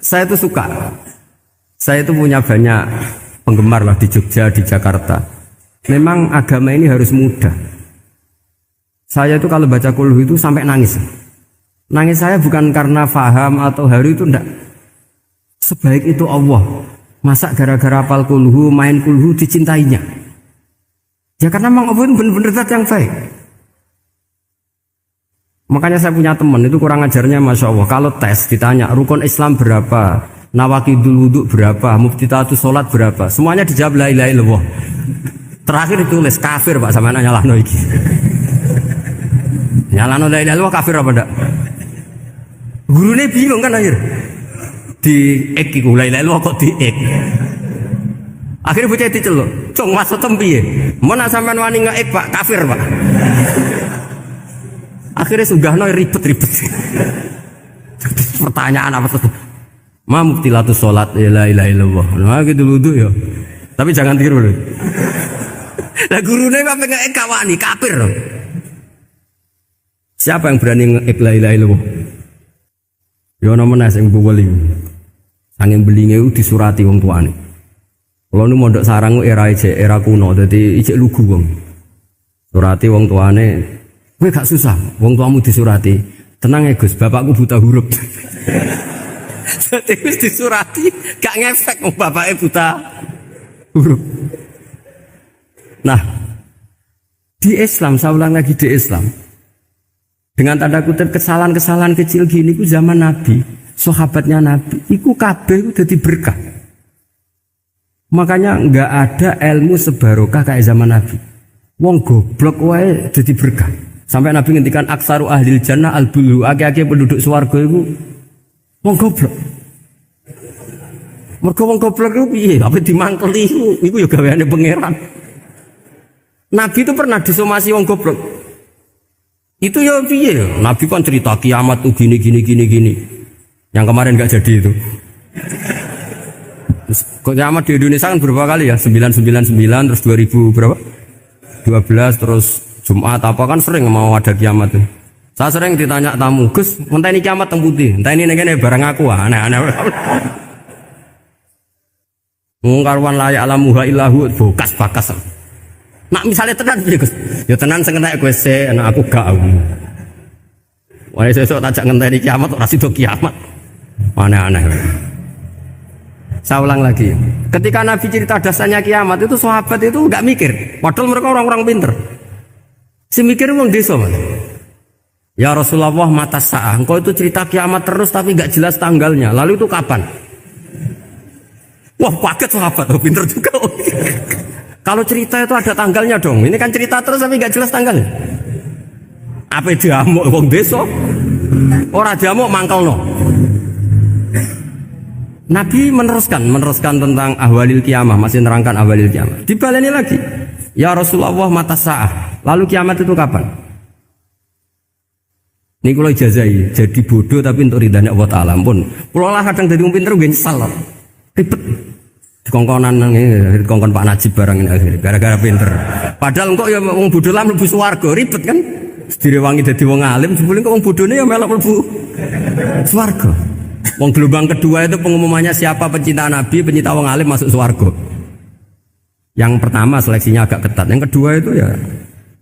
Saya itu suka. Saya itu punya banyak penggemar lah di Jogja, di Jakarta. Memang agama ini harus mudah. Saya itu kalau baca kulhu itu sampai nangis. Nangis saya bukan karena faham atau haru, itu enggak. Sebaik itu Allah. Masa gara-gara hafal kulhu, main kulhu dicintainya? Ya karena memang Allah benar-benar zat yang baik. Makanya saya punya teman itu kurang ajarnya, masya Allah. Kalau tes ditanya rukun Islam berapa, nawakidul wudu berapa, muftitatus sholat berapa, semuanya dijawab la ilaha illallah. Terakhir ditulis kafir Pak sama nyalahno iki. Nyalahno la ilaha illallah kafir apa ndak? Gurune bingung kan akhir. Di ek iku la ilaha illallah kok di ek. Akhirnya bocah diceluk, "Cung maksud piye? Mun sampean wani ngeek Pak, kafir Pak." Akhirnya sugahno ribet-ribet. Pertanyaan apa tuh? Ma mubtilatus sholat la ilaha illallah. Nah gitu wudu ya. Tapi jangan tiru lho. Lah gurune apa ngeek kawani kafir. Siapa yang berani ngeek la ilaha illallah? Yo namanya sing buweli. Angin belinge disurati wong tuane. Kalau nu mondok sarang era kuno, jadi ijek lugu wong. Surati wong tuane, kowe gak susah, wong tuamu disurati. Tenang ya Gus, bapakku buta huruf. Jadi wis disurati, gak ngefek wong bapake buta huruf. Nah, di Islam, saya ulang lagi di Islam. Dengan tanda kutip kesalahan-kesalahan kecil gini ku zaman Nabi, sahabatnya Nabi, iku kabeh dadi berkah. Makanya enggak ada ilmu sebarokah kayak zaman Nabi. Wong goblok wae dadi berkah. Sampai Nabi ngendikan aksaru ahlil jannah al-bulu, akeh-akeh penduduk swarga iku wong goblok. Mergo wong goblok iku piye? Apa dimangkeli iku ya gaweane pangeran. Nabi itu pernah disomasi wong goblok. Itu ya piye? Nabi kan cerita kiamat tuh gini. Yang kemarin enggak jadi itu. Kiamat di Indonesia kan berapa kali ya? 999 terus 2000 berapa? 12 terus Jumat apa kan sering mau ada kiamat tuh. Saya sering ditanya tamu, "Gus, entah ini kiamat teng putih, entah ini ngene barang aku aneh-aneh." Mungkarwan layak alamuha illahu bakas. Nak misalnya tenan piye Gus? Ya tenan sing enek kowe sik, anak aku gak aku. Wae sesuk tajak ngenteni kiamat ora sida kiamat. Aneh-aneh. Saya ulang lagi, ketika Nabi cerita dasarnya kiamat itu sahabat itu enggak mikir, padahal mereka orang-orang pinter. Si mikir wong desa, Mas. Ya Rasulullah mata sa'ah, engkau itu cerita kiamat terus tapi enggak jelas tanggalnya. Lalu itu kapan? Wah, kaget sahabat, oh, pinter juga. Kalau cerita itu ada tanggalnya dong. Ini kan cerita terus tapi enggak jelas tanggalnya. Apa diamuk wong desa? Ora diamuk mangkelno. Nabi meneruskan tentang ahwalil kiamah, masih nerangkan ahwalil kiamah. Dibaleni lagi, ya Rasulullah mata sa'ah, lalu kiamat itu kapan? Ini kalau ijazai, jadi bodoh tapi untuk ridhanya Allah Ta'ala pun. Kalau lah kadang jadi pinter gue nyesal, ribet. Dikongkon Pak Najib barang ini akhirnya, gara-gara pinter. Padahal kok ya wong bodoh lah mlebu swarga, ribet kan? Direwangi dadi wong alim, jebule kok wong bodone ya melok mlebu swarga. Wong gelombang kedua itu pengumumannya siapa pencinta Nabi, pencinta wong alim masuk swarga. Yang pertama seleksinya agak ketat, yang kedua itu ya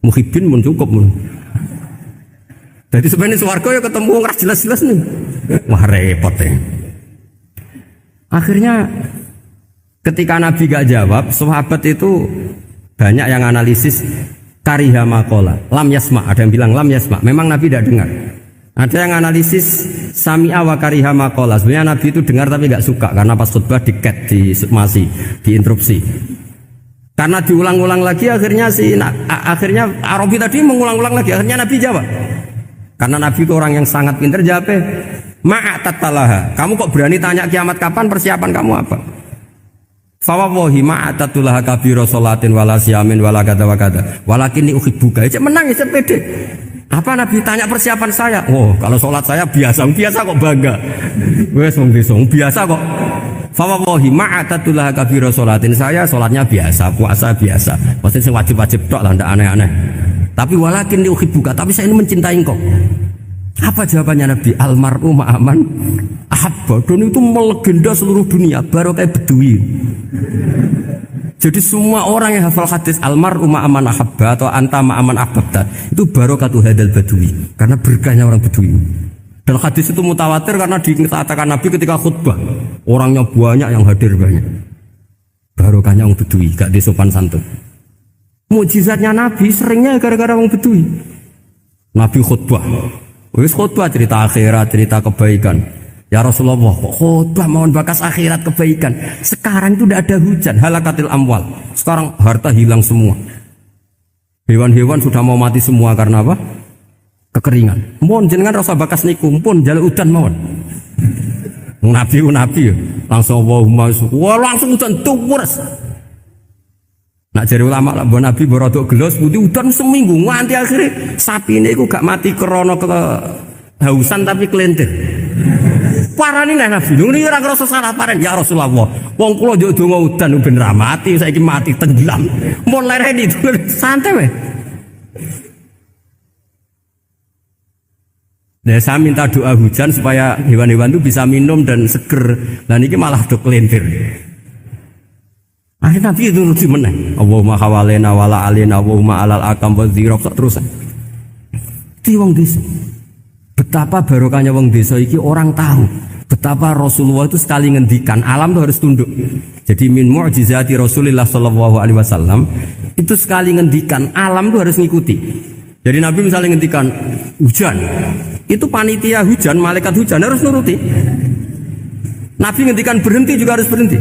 muhibin pun cukup. Jadi sebenarnya swarga ya ketemu wong ras jelas-jelas nih. Wah repot ya. Akhirnya ketika Nabi gak jawab, sahabat itu banyak yang analisis kariha maqala, lam yasma, ada yang bilang lam yasma, memang Nabi tidak dengar. Ada yang analisis sami'a wa kariha maqala. Sebenarnya Nabi itu dengar tapi enggak suka karena pas khutbah di diinterupsi. Karena diulang-ulang lagi akhirnya akhirnya Arabi tadi mengulang-ulang lagi akhirnya Nabi jawab. Karena Nabi itu orang yang sangat pintar jawabnya, ma'atatalaha. Kamu kok berani tanya kiamat kapan, persiapan kamu apa? Fawawahi ma'atatulaha kabira sholatin wala siyamin wala kata wa kata. Walakin uhibbuka. Cek menang ya pede. Apa Nabi tanya persiapan saya? Oh, kalau sholat saya biasa kok bangga. Wes wong desa biasa kok. Fawawahi ma'atatulaha kabira sholatin, saya sholatnya biasa, puasa biasa. Pasti sing wajib-wajib tok lah, ndak aneh-aneh. Tapi walakin uhibbuka, tapi saya ini mencintai engkau. Apa jawabannya Nabi? Almar'u ma'aman ahabba. Dan itu melegenda seluruh dunia, baru kayak Bedui. Jadi semua orang yang hafal hadis almar'u ma'aman ahabba atau anta ma'aman ahbabta, itu barokatu hadal Badui, karena berkahnya orang Bedui. Dan hadis itu mutawatir karena dikatakan Nabi ketika khutbah, orangnya banyak yang hadir banyak. Barokahnya orang Bedui, gak disopan santun. Mukjizatnya Nabi seringnya gara-gara orang Bedui. Nabi khutbah, wis khutbah cerita akhirat, cerita kebaikan. Ya Rasulullah, kok khotbah mohon bakas akhirat kebaikan. Sekarang itu tidak ada hujan, halakatil amwal. Sekarang harta hilang semua. Hewan-hewan sudah mau mati semua karena apa? Kekeringan. Mohon jenengan rasa bakas niku, pun jaluk udan mohon. Nabi langsung Allahumma wah langsung udan tuwers. Nak jari ulama lah, Nabi berodok gelos putih udan seminggu nganti akhirnya sapi ini aku gak mati krono kehausan tapi kelentir. Parani nih Nabi, ini orang rasa salah paren ya Rasulullah. Wong kulo jauh donga udan ben ra mati, saiki mati tenggelam. Mon lereni itu santai weh. Nah, saya minta doa hujan supaya hewan-hewan itu bisa minum dan seger. Nah ini malah do kelentir. Akhirnya Nabi itu nuruti meneh. Allahumma hawalena wala alina Allahumma alal akam wa dzirab terus. Di wong desa. Betapa barokahnya wong desa iki orang tahu betapa Rasulullah itu sekali ngendikan alam itu harus tunduk. Jadi min mu'jizati Rasulullah sallallahu alaihi wasallam itu sekali ngendikan alam itu harus ngikuti. Jadi Nabi misalnya ngendikan hujan, itu panitia hujan, malaikat hujan harus nuruti. Nabi ngendikan berhenti juga harus berhenti.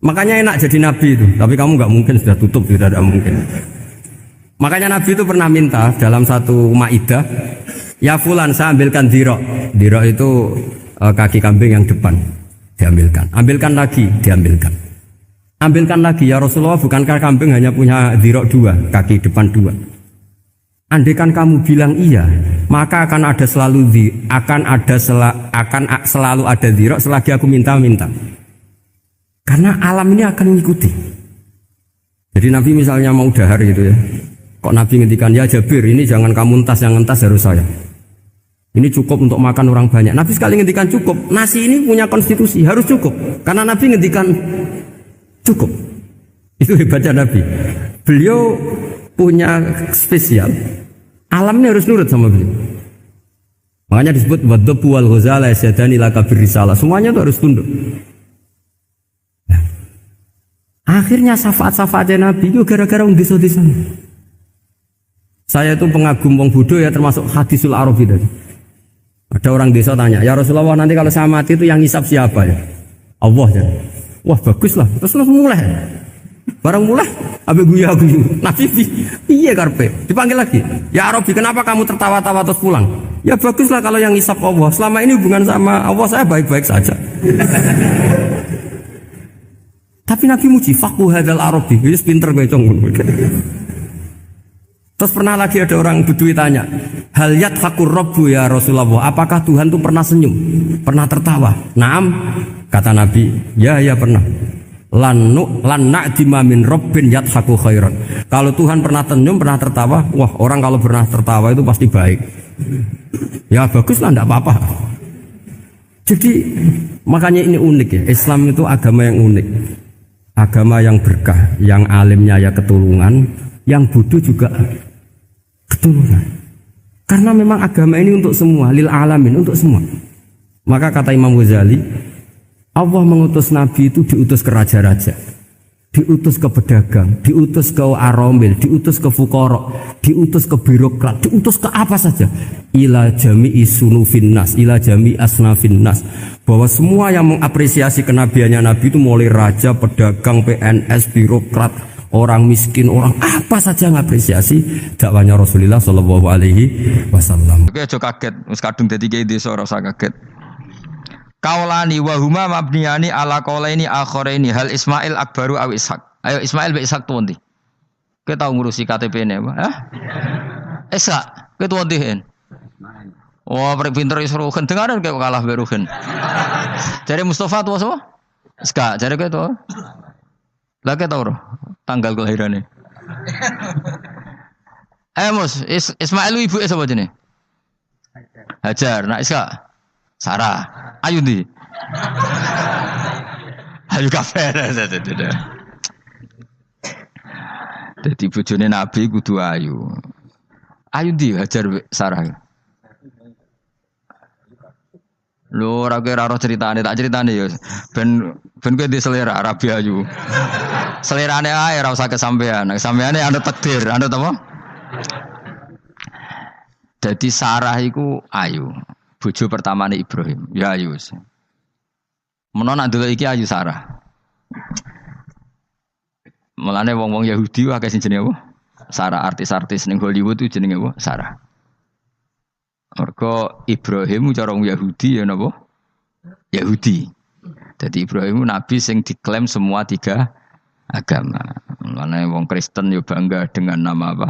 Makanya enak jadi Nabi itu, tapi kamu nggak mungkin sudah tutup, tidak ada mungkin. Makanya Nabi itu pernah minta dalam satu maidah, ya fulan saya ambilkan dirok. Dirok itu kaki kambing yang depan, diambilkan. Ambilkan lagi, diambilkan. Ambilkan lagi ya Rasulullah, bukankah kambing hanya punya dirok dua, kaki depan dua. Andaikan kamu bilang iya, maka akan selalu ada dirok selagi aku minta-minta. Karena alam ini akan mengikuti. Jadi Nabi misalnya mau dahar gitu ya. Kok Nabi ngendikan ya Jabir ini jangan kamu entas, yang entas harus saya. Ini cukup untuk makan orang banyak. Nabi sekali ngendikan cukup. Nasi ini punya konstitusi harus cukup. Karena Nabi ngendikan cukup. Itu hebatnya Nabi. Beliau punya spesial. Alamnya harus nurut sama beliau. Makanya disebut wadhabu wal ghazala yasyadani laka birrisalah. Semuanya itu harus tunduk. Nah, akhirnya syafaat-syafaatnya Nabi itu gara-gara wong desa-desa. Saya itu pengagum wong Buddha ya, termasuk hadisul Arabi tadi. Ada orang desa tanya, ya Rasulullah nanti kalau saya mati itu yang ngisap siapa ya? Allah ya. Wah bagus lah, terus mulai. Barang mulai, abe guyu. Nabi iya karpe, dipanggil lagi. Ya Arabi kenapa kamu tertawa-tawa terus pulang? Ya bagus lah kalau yang ngisap Allah. Selama ini hubungan sama Allah saya baik-baik saja. Tapi Nabi muji fakuh hadal Arabi, wis pinter gue cong. Terus pernah lagi ada orang Bedui tanya, hal yadhakur rabbu ya Rasulullah, apakah Tuhan itu pernah senyum, pernah tertawa? Naam, kata Nabi, ya pernah. Lan na'dima min rabbin yadhaku khairan. Kalau Tuhan pernah senyum, pernah tertawa, wah orang kalau pernah tertawa itu pasti baik. Ya bagus lah, enggak apa-apa. Jadi makanya ini unik ya, Islam itu agama yang unik. Agama yang berkah, yang alimnya ya ketulungan, yang bodoh juga ketulungan. Karena memang agama ini untuk semua, lil alamin, untuk semua. Maka kata Imam Ghazali, Allah mengutus Nabi itu diutus ke raja-raja, diutus ke pedagang, diutus ke aromil, diutus ke fuqara, diutus ke birokrat, diutus ke apa saja. Ila jami'i sunufin nas, ila jami'i asnafin nas. Bahwa semua yang mengapresiasi kenabiannya Nabi itu mulai raja, pedagang, PNS, birokrat, orang miskin, orang apa saja ngapresiasi dakwahnya Rasulullah Shallallahu Alaihi Wasallam. Oke, aja kaget, wis kadung dadi kiai desa ora usah kaget. Kaulani wa huma mabniyani ala qaulaini akharaini hal Ismail akbaru aw Ishaq. Ayo Ismail be Ishaq tuh ndi? Kowe tau ngurusi KTP-ne apa? Hah? Ishaq, kowe tuh ndi hen? Oh, prek pinter iso rugen dengaran kowe kalah be rugen. Jare Mustafa tuh apa? Ishaq, jare kowe tuh. Lah kowe tau ora tanggal kelahirane? Mus, Ismail ibu sapa jenenge? Hajar. Nah Ishaq Sarah, ayu ndi? Ayu kafe. Dadi bojone Nabi kudu ayu. Ayu ndi Hajar Sarah? Lho ora kira ora ceritane, tak ceritane ya. Ben kowe di selera Arabi ayu. Selerane ae ora usah kesampean. Sampeane anu takdir, anu apa? Dadi Sarah iku ayu. bojo pertamane Ibrahim. Ya ayu wis. Menawa nak delok iki ayu Sarah. Mulane wong-wong Yahudi akeh sing jenenge apa? Sarah, artis-artis ning Hollywood itu jenenge apa? Sarah. Mergo Ibrahim cara wong Yahudi ya napa? Yahudi. Jadi Ibrahim nabi sing diklaim semua tiga agama. Mulane wong Kristen ya bangga dengan nama apa?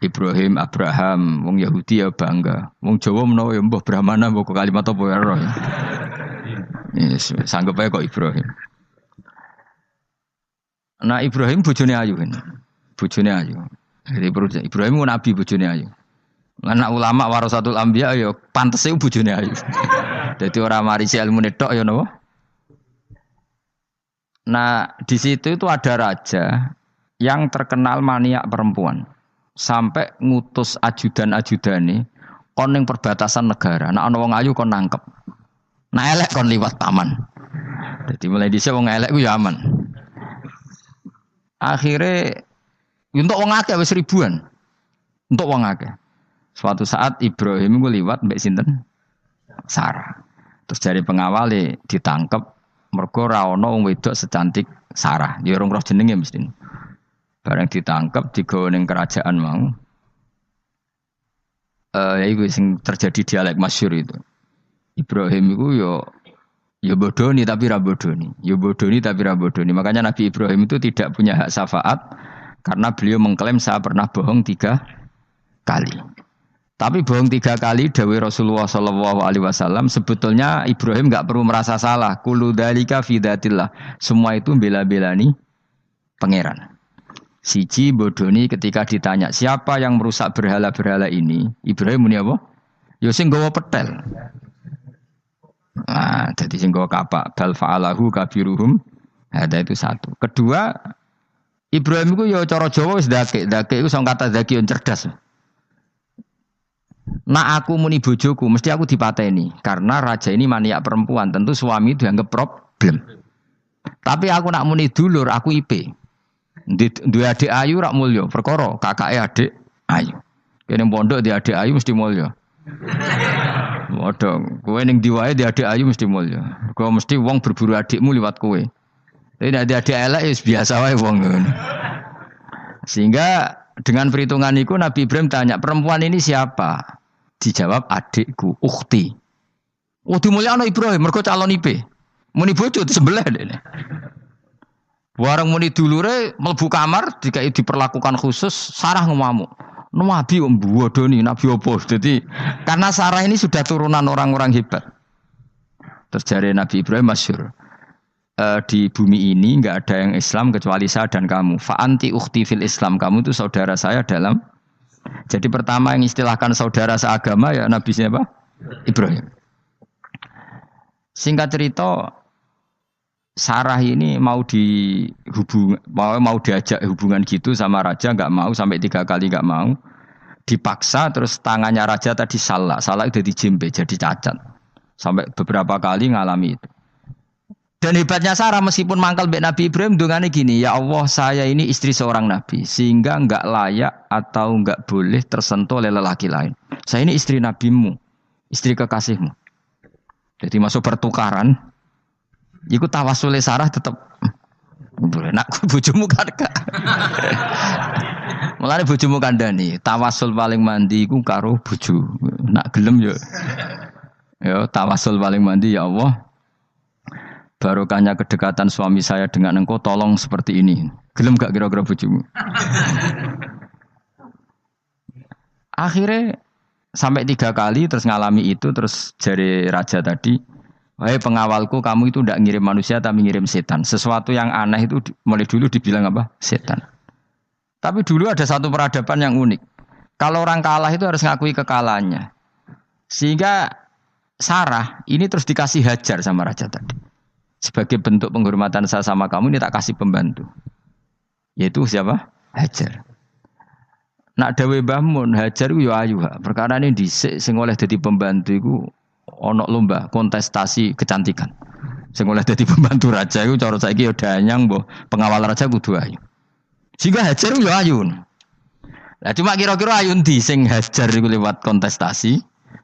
Ibrahim, Abraham, wong Yahudi ya bangga. Wong Jawa menawa ya mbah Brahmana mbah kalimat apa ya roh. Yes, sanggup ae kok Ibrahim. Nah Ibrahim bojone ayu kan. Bojone ayu. Jadi Ibrahim ku nabi bojone ayu. Lan ulama warasatul anbiya ya pantese bojone ayu. Dadi ora marisi ilmune tok ya napa? Nah, di situ itu ada raja yang terkenal maniak perempuan. Sampai ngutus ajudan-ajudane kon ning perbatasan negara. Nek ana wong ayu kon nangkep. Nek elek kon liwat taman. Jadi mulai dhisik wong elek ku ya aman. Akhirnya untuk wong akeh wis ribuan. Untuk wong akeh. Suatu saat Ibrahim ku liwat mbek sinten? Sarah. Terus dari pengawale ditangkep mergo ora ana wong wedok secantik Sarah. Ya ora roh jenenge mesti. Bareng ditangkep digawa ning kerajaan mau. Ya iku sing terjadi dialek masyhur itu. Ibrahim iku ya bodoni tapi ra bodoni. Ya bodoni tapi ra bodoni. Makanya Nabi Ibrahim itu tidak punya hak syafaat karena beliau mengklaim saya pernah bohong 3 kali. Tapi bohong 3 kali dawuh Rasulullah sallallahu alaihi wasallam sebetulnya Ibrahim enggak perlu merasa salah. Kullu dzalika fi dzatillah. Semua itu bela-belani pangeran. Siji bodoni ketika ditanya siapa yang merusak berhala-berhala ini, Ibrahim muni apa? Ya sing nggawa petel. Nah, jadi sing nggawa kapak bal fa'alahu kabiruhum. Ada itu satu. Kedua, Ibrahim itu ya cara Jawa wis dake iku sing kata zakiun cerdas. Nah aku muni bojoku mesti aku dipateni karena raja ini maniak perempuan, tentu suami dianggap problem. Tapi aku nak muni dulur aku IP. Duwe adik ayu rak mulya, perkara kakake adik ayu. Kene pondok di adik ayu mesti mulya. Modho, kowe ning diwae di adik ayu mesti mulya. Kowe mesti wong berburu adikmu liwat kowe. Tapi nek adik elek wis biasa wae wong ngono. Sehingga dengan perhitungan itu Nabi Ibrahim tanya, perempuan ini siapa? Dijawab adikku, ukhti. Oh dimulyakno Ibrahim, mergo calon IP. Muni bojo sebelah dene. Warang muni dulure mlebu kamar dikai diperlakukan khusus, Sarah ngamuk. Nabi mbodoni, nabi opo. Jadi karena Sarah ini sudah turunan orang-orang hebat. Terjadi Nabi Ibrahim masyhur. Di bumi ini enggak ada yang Islam kecuali saya dan kamu. Fa anti ukhti fil Islam, kamu itu saudara saya dalam. Jadi pertama yang istilahkan saudara seagama ya Nabi siapa? Ibrahim. Singkat cerita Sarah ini mau diajak hubungan gitu sama raja, nggak mau sampai 3 kali nggak mau, dipaksa terus tangannya raja tadi salah itu dijembe jadi cacat sampai beberapa kali ngalami itu. Dan hebatnya Sarah meskipun mangkal mbek Nabi Ibrahim dongane gini, ya Allah saya ini istri seorang nabi sehingga nggak layak atau nggak boleh tersentuh oleh lelaki lain. Saya ini istri nabimu, istri kekasihmu. Jadi masuk pertukaran. Iku tawasule Sarah tetep boleh nak bojomu kan gak. Mulane bojomu kandhani, tawasul paling mandi iku karo bojo. Nak gelem yo. Ya tawasul paling mandi ya Allah. Barokahnya kedekatan suami saya dengan engkau tolong seperti ini. Gelem gak kira-kira bojomu? Akhirnya sampai 3 kali terus ngalami itu terus jari raja tadi, wahai pengawalku, kamu itu tidak ngirim manusia tapi ngirim setan. Sesuatu yang aneh itu mulai dulu dibilang apa? Setan. Tapi dulu ada satu peradaban yang unik. Kalau orang kalah itu harus ngakui kekalahannya. Sehingga Sarah ini terus dikasih Hajar sama raja tadi. Sebagai bentuk penghormatan saya sama kamu ini tak kasih pembantu. Yaitu siapa? Hajar. Nak dawe Mbah Mun, Hajar ku yo ayu ha. Perkara ini dhisik sing oleh dadi pembantu iku ana lomba kontestasi kecantikan. Sing oleh dadi pembantu raja iku cara saiki yo danyang mbah pengawal raja kudu ayu. Sehingga Hajar yo ayu. Lah cuma kira-kira ayu ndi sing Hajar iku lewat kontestasi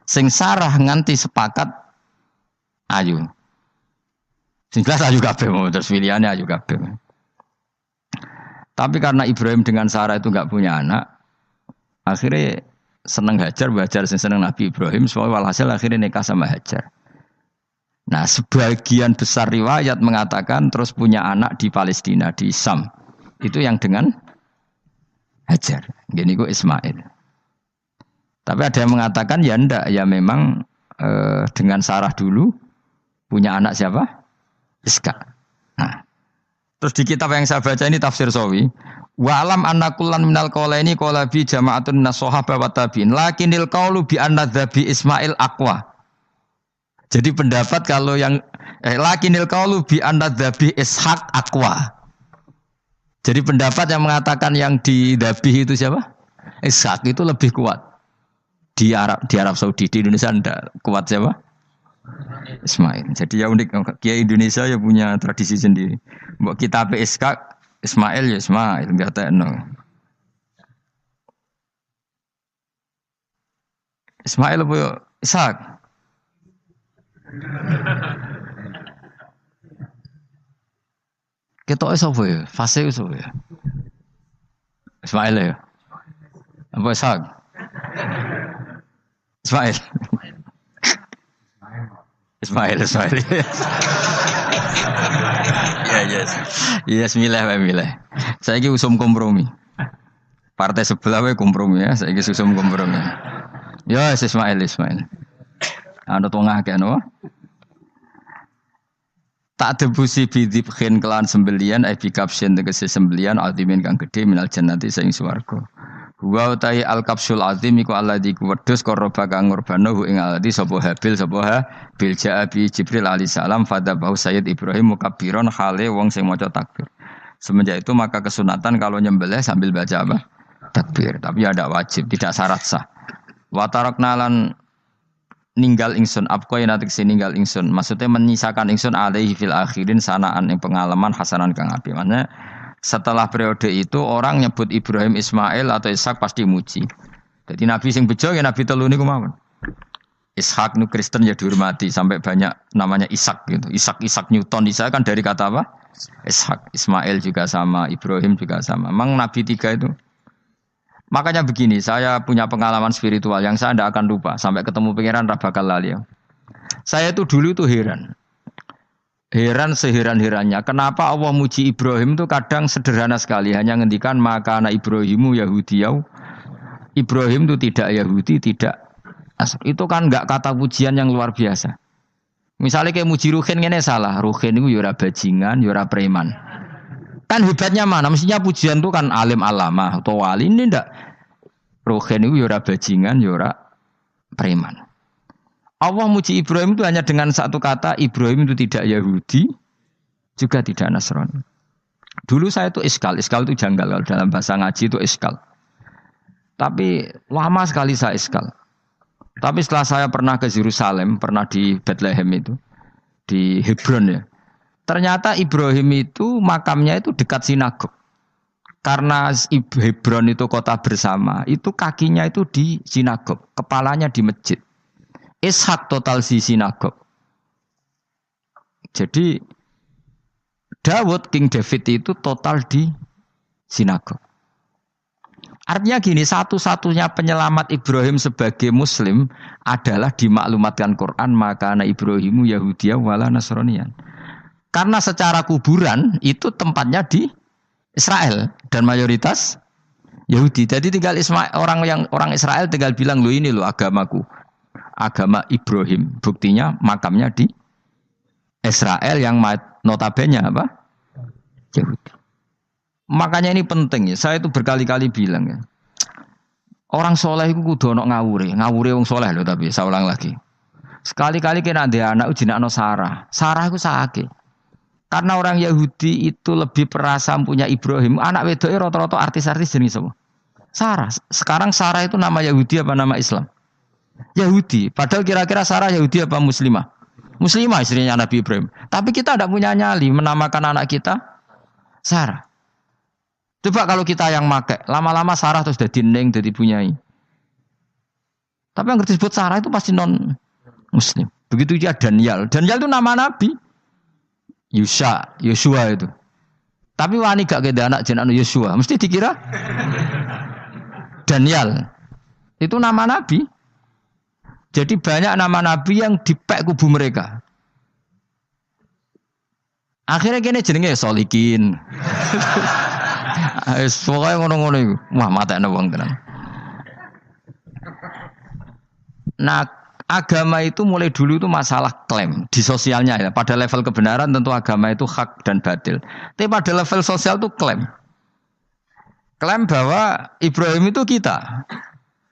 Sing Sarah nganti sepakat ayu. Sing jelas ayu kabeh terus pilihannya ayu kabeh. Tapi karena Ibrahim dengan Sarah itu enggak punya anak, akhirnya seneng Hajar, Hajar seneng Nabi Ibrahim, soalnya walhasil akhirnya nikah sama Hajar. Nah, sebagian besar riwayat mengatakan terus punya anak di Palestina, di Sam. Itu yang dengan Hajar. Gini ku Ismail. Tapi ada yang mengatakan ya enggak, ya memang dengan Sarah dulu punya anak siapa? Iska. Nah, terus di kitab yang saya baca ini tafsir Sawi. Wa alam anna kullan minal qawlaini qala bi jama'atun minas sahabah wa tabi'in. Lakinil qawlu bi anna dzabi Ismail aqwa. Jadi pendapat kalau yang lakinil qaulu bi anna dzabih Ishaq aqwa. Jadi pendapat yang mengatakan yang didabih itu siapa? Ishaq itu lebih kuat. Di Arab Saudi, di Indonesia enggak kuat siapa? Ismail. Jadi ya unik, Kiai Indonesia ya punya tradisi sendiri. Mbok kitab Ishaq, Ismail ya Ismail, enggak tekno. Ismail apa Ishaq? Kita sapa ya? Fase sapa ya? Ismail ya. Apa Ishaq? Ismail. Ismail. Ya, yes. Yes, milih. Saya ini usum kompromi. Partai sebelah we kompromi ya, saya ini usum kompromi. Ya, Ismail. Ada tengah kan, wah. Tak debusi bidibkhin kelan sembelian, bikapsin tegesi sembelian, altimin kang gede minal jannati saing swarga. Wa utai al kapsul azim iku alladzi kuwedhus qaraba kang ngurbanahu ing alladzi sapa habil jaa bi Jibril alaihi salam fadabahu Sayyid Ibrahim mukabbiron khale wong sing maca takbir. Semenjak itu maka kesunatan kalau nyembelih sambil baca apa? Takbir, tapi ada wajib, tidak syarat sah. Wa tarakna lan ninggal ingsun apko yen atik ninggal ingsun maksudnya menyisakan ingsun alaihi fil akhirin sanaan ing pengalaman hasanan kang apik. Maknanya setelah periode itu orang nyebut Ibrahim Ismail atau Ishak pasti muji. Jadi nabi sing bejo ya nabi telu niku mawon. Ishak nu Kristen ya dihormati sampai banyak namanya Ishak gitu. Ishak Newton Ishak kan dari kata apa? Ishak. Ismail juga sama, Ibrahim juga sama. Memang nabi tiga itu. Makanya begini, saya punya pengalaman spiritual yang saya tidak akan lupa. Sampai ketemu pangeran bakal lali. Saya itu dulu itu heran seheran-herannya. Kenapa Allah muji Ibrahim itu kadang sederhana sekali. Hanya ngendikan maka anak Ibrahimu Yahudiyau. Ibrahim itu tidak Yahudi, tidak Nasr. Itu kan enggak kata pujian yang luar biasa. Misalnya kayak muji Ruhin ini salah. Ruhin itu yura bajingan, yura preman. Kan hebatnya mana? Mestinya pujian itu kan alim alama atau wali. Ini ndak. Ruhin itu yura bajingan, yura preman. Allah muji Ibrahim itu hanya dengan satu kata. Ibrahim itu tidak Yahudi, juga tidak Nasrani. Dulu saya itu iskal itu janggal. Kalau dalam bahasa ngaji itu iskal. Tapi lama sekali saya iskal. Tapi setelah saya pernah ke Yerusalem, pernah di Bethlehem itu, di Hebron ya. Ternyata Ibrahim itu makamnya itu dekat sinagog. Karena Hebron itu kota bersama, itu kakinya itu di sinagog, kepalanya di masjid. Ishak total di sinagog. Jadi King David itu total di sinagog. Artinya gini, satu-satunya penyelamat Ibrahim sebagai Muslim adalah dimaklumatkan Quran, maka anak Ibrahimu Yahudiyah wala Nasronian. Karena secara kuburan itu tempatnya di Israel dan mayoritas Yahudi. Jadi tinggal orang Israel tinggal bilang lo ini lo agamaku, agama Ibrahim. Buktinya makamnya di Israel yang notabene apa? Yahudi. Makanya ini penting ya. Saya itu berkali-kali bilang ya. Orang soleh itu kudu ono ngawure wong soleh loh tapi saya ulang lagi. Sekali-kali kena ada anak ujinakno Sarah. Sarah itu sakit. Karena orang Yahudi itu lebih perasa punya Ibrahim. Anak wedoknya rata-rata artis-artis jenis semua. Sarah. Sekarang Sarah itu nama Yahudi apa nama Islam? Yahudi. Padahal kira-kira Sarah Yahudi apa Muslimah? Muslimah istrinya Nabi Ibrahim. Tapi kita tidak punya nyali menamakan anak kita Sarah. Coba kalau kita yang make, lama-lama Sarah terus jadi neng, jadi punyai. Tapi yang disebut Sarah itu pasti non Muslim. Begitu juga Daniel. Daniel itu nama nabi. Yosua itu. Tapi wani gak keda anak jenenge Yosua, mesti dikira Daniel. Itu nama nabi. Jadi banyak nama nabi yang dipek kubu mereka. Akhirnya kene jenenge Solikin. Pokoknya ngono-ngono iku. Wah, matekne wong tenan. Nah, agama itu mulai dulu itu masalah klaim di sosialnya ya. Pada level kebenaran tentu agama itu hak dan batil. Tapi pada level sosial itu klaim. Klaim bahwa Ibrahim itu kita.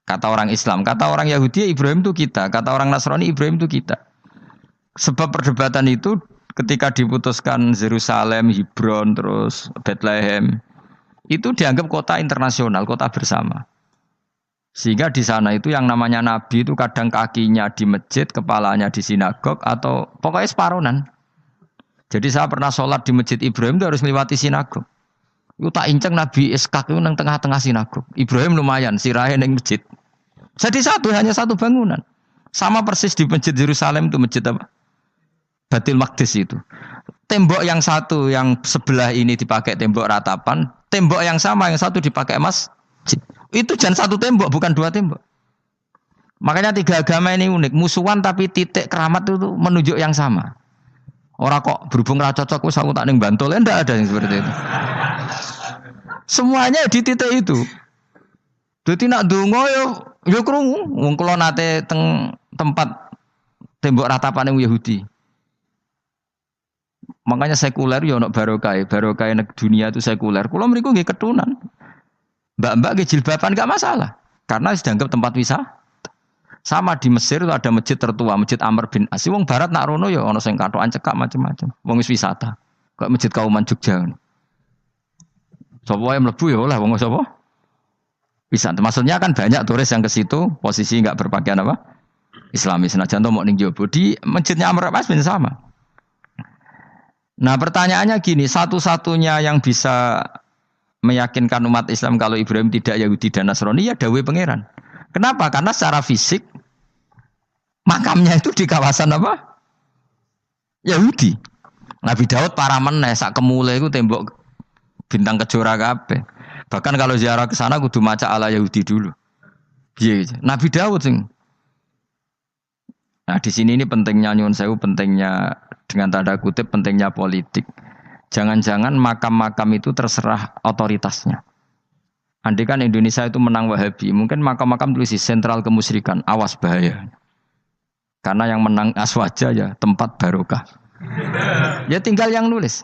Kata orang Islam, kata orang Yahudi Ibrahim itu kita, kata orang Nasrani Ibrahim itu kita. Sebab perdebatan itu ketika diputuskan Yerusalem, Hebron, terus Bethlehem, itu dianggap kota internasional, kota bersama. Sehingga di sana itu yang namanya Nabi itu kadang kakinya di masjid, kepalanya di sinagog, atau pokoknya separonan. Jadi saya pernah sholat di masjid Ibrahim itu harus melewati sinagog. Itu tak inceng Nabi Ishak itu nang tengah-tengah sinagog. Ibrahim lumayan, sirahe nang masjid. Jadi hanya satu bangunan. Sama persis di masjid Yerusalem itu masjid apa? Baitul Maqdis itu. Tembok yang satu yang sebelah ini dipakai tembok ratapan, tembok yang sama yang satu dipakai masjid. Itu jangan satu tembok, bukan dua tembok. Makanya tiga agama ini unik, musuhan tapi titik keramat itu menunjuk yang sama. Orang kok berhubung ra cocok wis aku tak ning Bantul, enggak ada yang seperti itu. Semuanya di titik itu. Dadi nak ndonga yo krungu, wong kula nate teng tempat tembok ratapan yang Yahudi. Makanya sekuler ya ono barokah dunia itu sekuler. Kula mriku nggih ketunan. Mbak-mbak nggih jilbaban enggak masalah karena dianggap tempat wisata. Sama di Mesir itu ada masjid tertua, Masjid Amr bin As. Wong barat nak rono ya ono sing katokan cekak macam-macam. Wong wis wisata. Kok Masjid Kauman Jogja. Sapa wae mlebu ya oleh wong sapa? Wisata. Maksudnya kan banyak turis yang ke situ posisi enggak berpakaian apa? Islami. Senajan to mok ning jowo di masjidnya Amr bin As sama. Nah pertanyaannya gini, satu-satunya yang bisa meyakinkan umat Islam kalau Ibrahim tidak Yahudi dan Nasrani ya dawuh pangeran. Kenapa? Karena secara fisik makamnya itu di kawasan apa? Yahudi. Nabi Daud para meneh sak kemule itu tembok bintang kejora kabeh. Bahkan kalau ziarah ke sana kudu maca ala Yahudi dulu. Piye Nabi Daud sing. Nah di sini ini pentingnya nyuwun sewu, pentingnya dengan tanda kutip pentingnya politik. Jangan-jangan makam-makam itu terserah otoritasnya. Andai kan Indonesia itu menang Wahabi, mungkin makam-makam tulis sentral kemusyrikan, awas bahaya. Karena yang menang Aswaja ya tempat barokah. Ya tinggal yang nulis.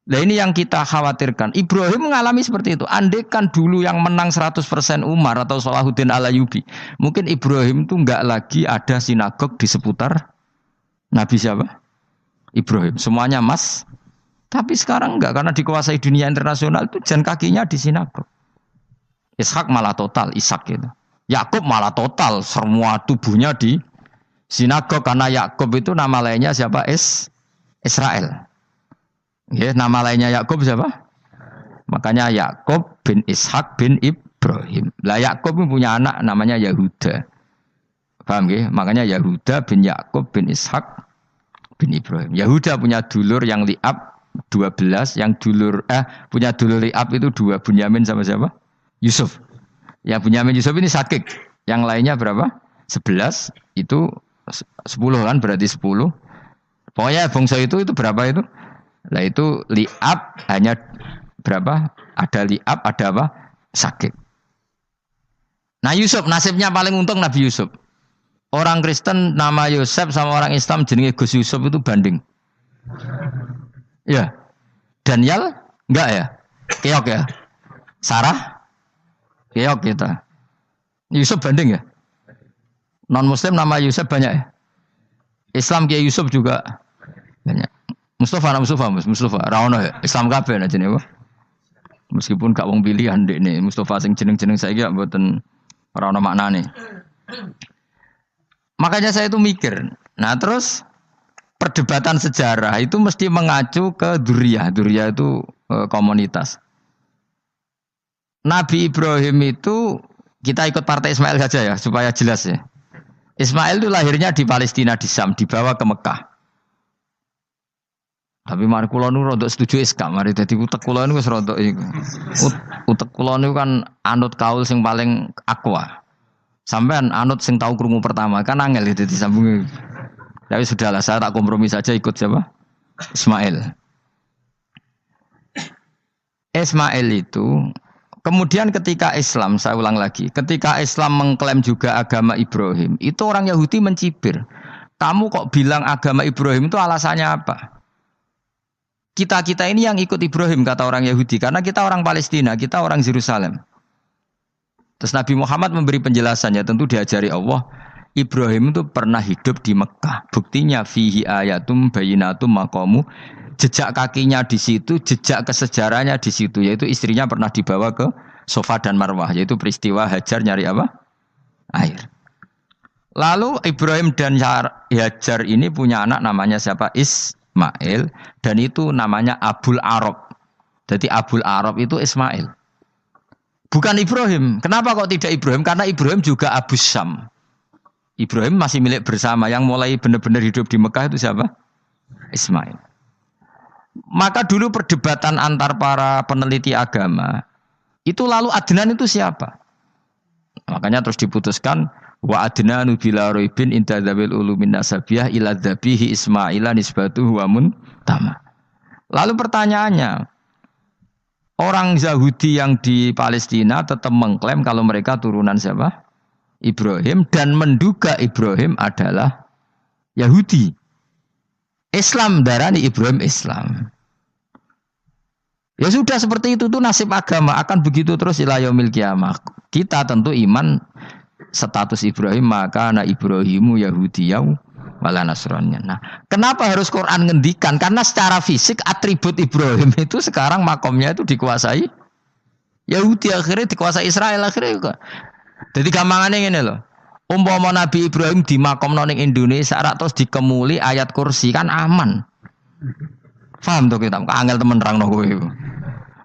Nah ini yang kita khawatirkan. Ibrahim mengalami seperti itu. Andai kan dulu yang menang 100% Umar atau Salahuddin Al-Ayyubi, mungkin Ibrahim itu enggak lagi ada sinagog di seputar Nabi siapa? Ibrahim. Semuanya mas. Tapi sekarang enggak, karena dikuasai dunia internasional itu jan kakinya di sinagog. Ishak malah total, Ishak gitu. Yakub malah total, semua tubuhnya di sinagog karena Yakub itu nama lainnya siapa? Israel. Ya, nama lainnya Yakub siapa? Makanya Yakub bin Ishak bin Ibrahim. Lah Yakub punya anak namanya Yahuda. Paham ya? Makanya Yahuda bin Yakub bin Ishak bin Ibrahim. Yahuda punya dulur yang li'ab 12, yang punya dulur li'ab itu 2, Bunyamin sama siapa? Yusuf. Ya Bunyamin Yusuf ini sakik. Yang lainnya berapa? 11, itu 10 kan berarti 10. Pokoknya bangsa itu berapa itu? Lah itu li'ab hanya berapa? Ada li'ab, ada apa? Sakik. Nah Yusuf nasibnya paling untung Nabi Yusuf. Orang Kristen nama Yosef sama orang Islam jenenge Gus Yusuf itu banding. Ya. Daniel enggak ya? Keok ya. Sarah keok kita. Yusuf banding ya? Non muslim nama Yusuf banyak ya? Islam Kiai Yusuf juga banyak. Mustafa Raono ya. Islam kabeh aja nih, meskipun gak wong pilihan dek nih. Mustafa sing jeneng-jeneng saya gak mboten ora ono maknane. Makanya saya itu mikir. Nah terus perdebatan sejarah itu mesti mengacu ke Duriyah. Duriyah itu komunitas. Nabi Ibrahim itu Kita ikut partai Ismail saja ya supaya jelas ya. Ismail itu lahirnya di Palestina di Sam, dibawa ke Mekah. Tapi mari kula nu rodok setuju Islam, mari dadi utek kula niku wis rodok iku. Utek kula niku kan anut kaul sing paling akwa. Sampean anut sing tahu krungu pertama kan angel dadi disambung. Tapi sudahlah saya tak kompromi saja ikut siapa? Ismail. Ismail itu kemudian ketika Islam, saya ulang lagi, ketika Islam mengklaim juga agama Ibrahim, itu orang Yahudi mencibir. Kamu kok bilang agama Ibrahim itu alasannya apa? Kita ini yang ikut Ibrahim, kata orang Yahudi, karena kita orang Palestina, kita orang Yerusalem. Terus Nabi Muhammad memberi penjelasannya, tentu diajari Allah, Ibrahim itu pernah hidup di Mekah. Buktinya fihi ayatum bayinatum maqamu, jejak kakinya di situ, jejak kesejarahnya di situ, yaitu istrinya pernah dibawa ke Safa dan Marwah, yaitu peristiwa Hajar nyari apa? Air. Lalu Ibrahim dan Hajar ini punya anak namanya siapa? Ismail, dan itu namanya Abul Arab. Jadi Abul Arab itu Ismail. Bukan Ibrahim. Kenapa kok tidak Ibrahim? Karena Ibrahim juga Abu Syam. Ibrahim masih milik bersama. Yang mulai benar-benar hidup di Mekah itu siapa? Ismail. Maka dulu perdebatan antar para peneliti agama itu lalu Adnan itu siapa? Makanya terus diputuskan wa adnanu bila roibin inda dzawil ulumin nasabiyah ila dzabihi Ismaila nisbatuhu wa muntama. Lalu pertanyaannya, orang Yahudi yang di Palestina tetap mengklaim kalau mereka turunan siapa? Ibrahim, dan menduga Ibrahim adalah Yahudi. Islam darani Ibrahim Islam. Ya sudah seperti itu tuh nasib agama akan begitu terus ila yaumil qiyamah. Kita tentu iman status Ibrahim maka ana Ibrahimu Yahudiyau wala Nasraniyan. Nah, kenapa harus Quran ngendikan? Karena secara fisik atribut Ibrahim itu sekarang makomnya itu dikuasai Yahudi, akhirnya dikuasai Israel akhirnya juga. Jadi gampangannya ngene loh. Umpama Nabi Ibrahim di makom ning Indonesia rak terus dikemuli ayat kursi kan aman. Paham tuh kita? Angel temen nerangno kowe iku.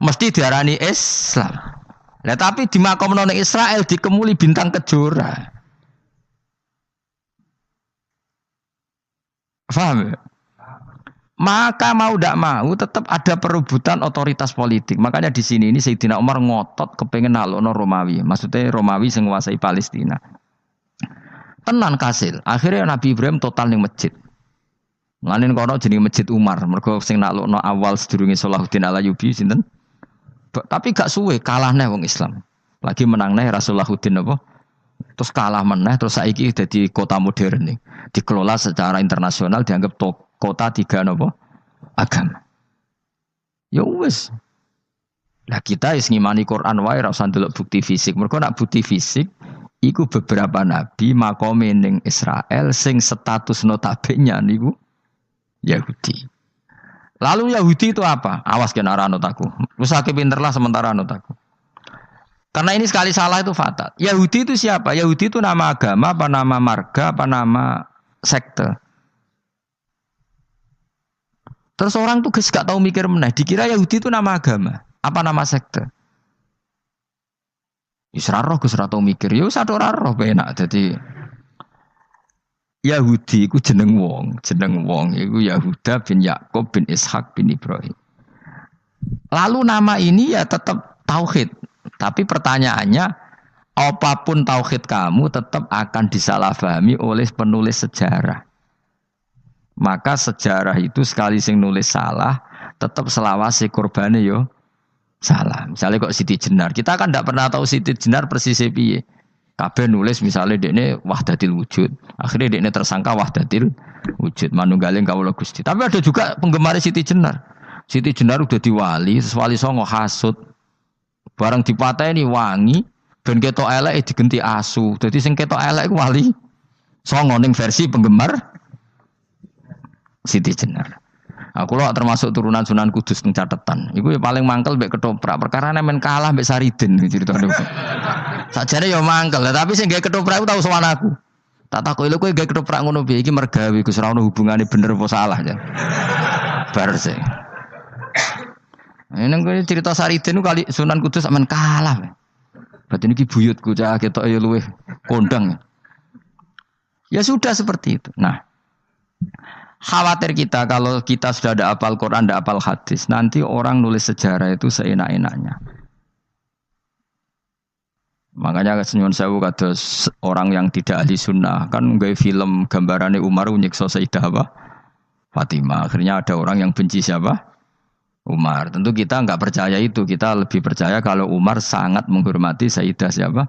Mesti diarani Islam. Lah tapi di makom ning Israel dikemuli bintang kejora. Paham? Maka mau tidak mau tetap ada perebutan otoritas politik. Makanya di sini ini Sayyidina Umar ngotot kepengen nalokno Romawi. Maksudnya Romawi sing nguasai Palestina. Tenan kasil. Akhirnya Nabi Ibrahim total ning masjid. Nganin kono jenenge Masjid Umar. Mergo sing naklukno awal sedurunge Salahuddin Al-Ayyubi sinten? Tapi gak suwe kalah neh wong Islam. Lagi menang neh Rasulullahuddin apa? Terus kalah meneh terus saiki dadi kota modern nih. Dikelola secara internasional dianggap kota tiga napa? Agama. Ya wis. Lah kita wis ngimani Quran wae ora usah ndelok bukti fisik. Mergo nak bukti fisik iku beberapa nabi makome ning Israel sing status notabene niku Yahudi. Lalu Yahudi itu apa? Awas kena anut aku. Wis akeh pinterlah sementara anut aku. Karena ini sekali salah itu fatal. Yahudi itu siapa? Yahudi itu nama agama, apa nama marga, apa nama sekte. Terus orang tuh gak tahu mikir meneh. Dikira Yahudi itu nama agama, apa nama sekte. Isra roh Gus ra tau mikir, yo satu roh penak. Jadi Yahudi iku jeneng wong iku Yahuda bin Yakub bin Ishak bin Ibrahim. Lalu nama ini ya tetap tauhid. Tapi pertanyaannya, apapun tauhid kamu tetap akan disalahpahami oleh penulis sejarah. Maka sejarah itu sekali sing nulis salah, tetap selawase korbane yo salah. Misalnya kok Siti Jenar, kita kan tidak pernah tahu Siti Jenar persisnya piye. Kabeh nulis misalnya dekne wahdatil wujud, akhirnya dekne tersangka wahdatil wujud, manunggaling kawula Gusti. Tapi ada juga penggemar Siti Jenar. Siti Jenar udah diwali, wali songo hasud. Barang dipateni wangi, ben ketok elek digenti asu. Dadi sing ketok elek iku wali songo ning versi penggemar Siti Jenar. Aku lho termasuk turunan Sunan Kudus teng catetan. Iku ya paling mangkel mbek ketoprak. Perkara men kalah mbek Saridin ceritane. Sajane ya mangkel, tapi sing gawe ketoprak iku tau sowan aku. Tak takoki lho kowe gawe ketoprak ngono piye iki mergawe Gus ora ono hubungane bener apa salah ya. Bar sih. Ini cerita Saridin kali Sunan Kudus aman kalah. Berarti ini buyutku cah ketok ya luweh kondang. Ya sudah seperti itu. Nah, khawatir kita kalau kita sudah ada hafal Quran, ada hafal hadis, nanti orang nulis sejarah itu seenak-enaknya. Makanya senyum sewu kados orang yang tidak ahli sunnah kan nggawe film gambarannya Umar nyiksa Sayyidah apa? Fatimah. Akhirnya ada orang yang benci siapa? Umar. Tentu kita enggak percaya itu. Kita lebih percaya kalau Umar sangat menghormati Sayyidah siapa?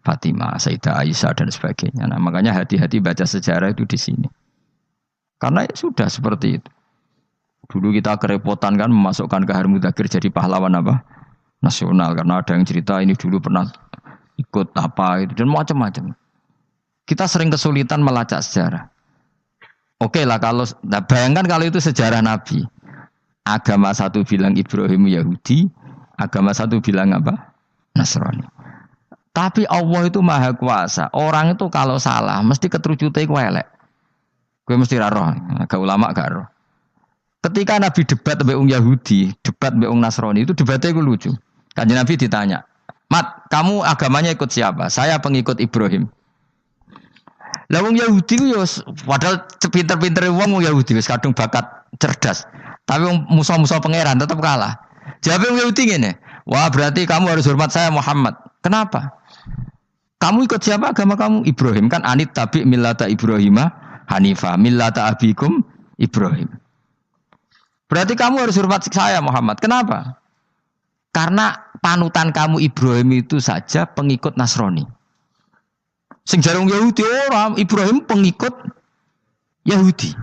Fatimah, Sayyidah Aisyah dan sebagainya. Nah, makanya hati-hati baca sejarah itu di sini. Karena ya sudah seperti itu. Dulu kita kerepotan kan memasukkan Kahar Mudzakkir jadi pahlawan apa? Nasional. Karena ada yang cerita ini dulu pernah ikut apa itu dan macam-macam. Kita sering kesulitan melacak sejarah. Oke lah kalau, nah bayangkan kalau itu sejarah Nabi. Agama satu bilang Ibrahim Yahudi, agama satu bilang apa? Nasrani. Tapi Allah itu maha kuasa. Orang itu kalau salah mesti keterucute iku elek. Kowe mesti ra roh, agak ulama gak roh. Ketika Nabi debat mbek wong Yahudi, debat mbek wong Nasrani itu debatnya itu lucu. Kanjeng Nabi ditanya, "Mat, kamu agamanya ikut siapa?" "Saya pengikut Ibrahim." Lah wong Yahudi ku yo padahal pinter-pintere wong Yahudi wis kadung bakat cerdas. Tapi wong musuh-musuh pangeran tetap kalah. Jawab wong Yahudi ngene, "Wah, berarti kamu harus hormat saya Muhammad." "Kenapa?" "Kamu ikut siapa agama kamu?" "Ibrahim." "Kan anit tabi millata Ibrahimah Hanifah millata abikum Ibrahim." "Berarti kamu harus hormat saya Muhammad." "Kenapa?" "Karena panutan kamu Ibrahim itu saja pengikut Nasrani." Sing jarang Yahudi orang Ibrahim pengikut Yahudi.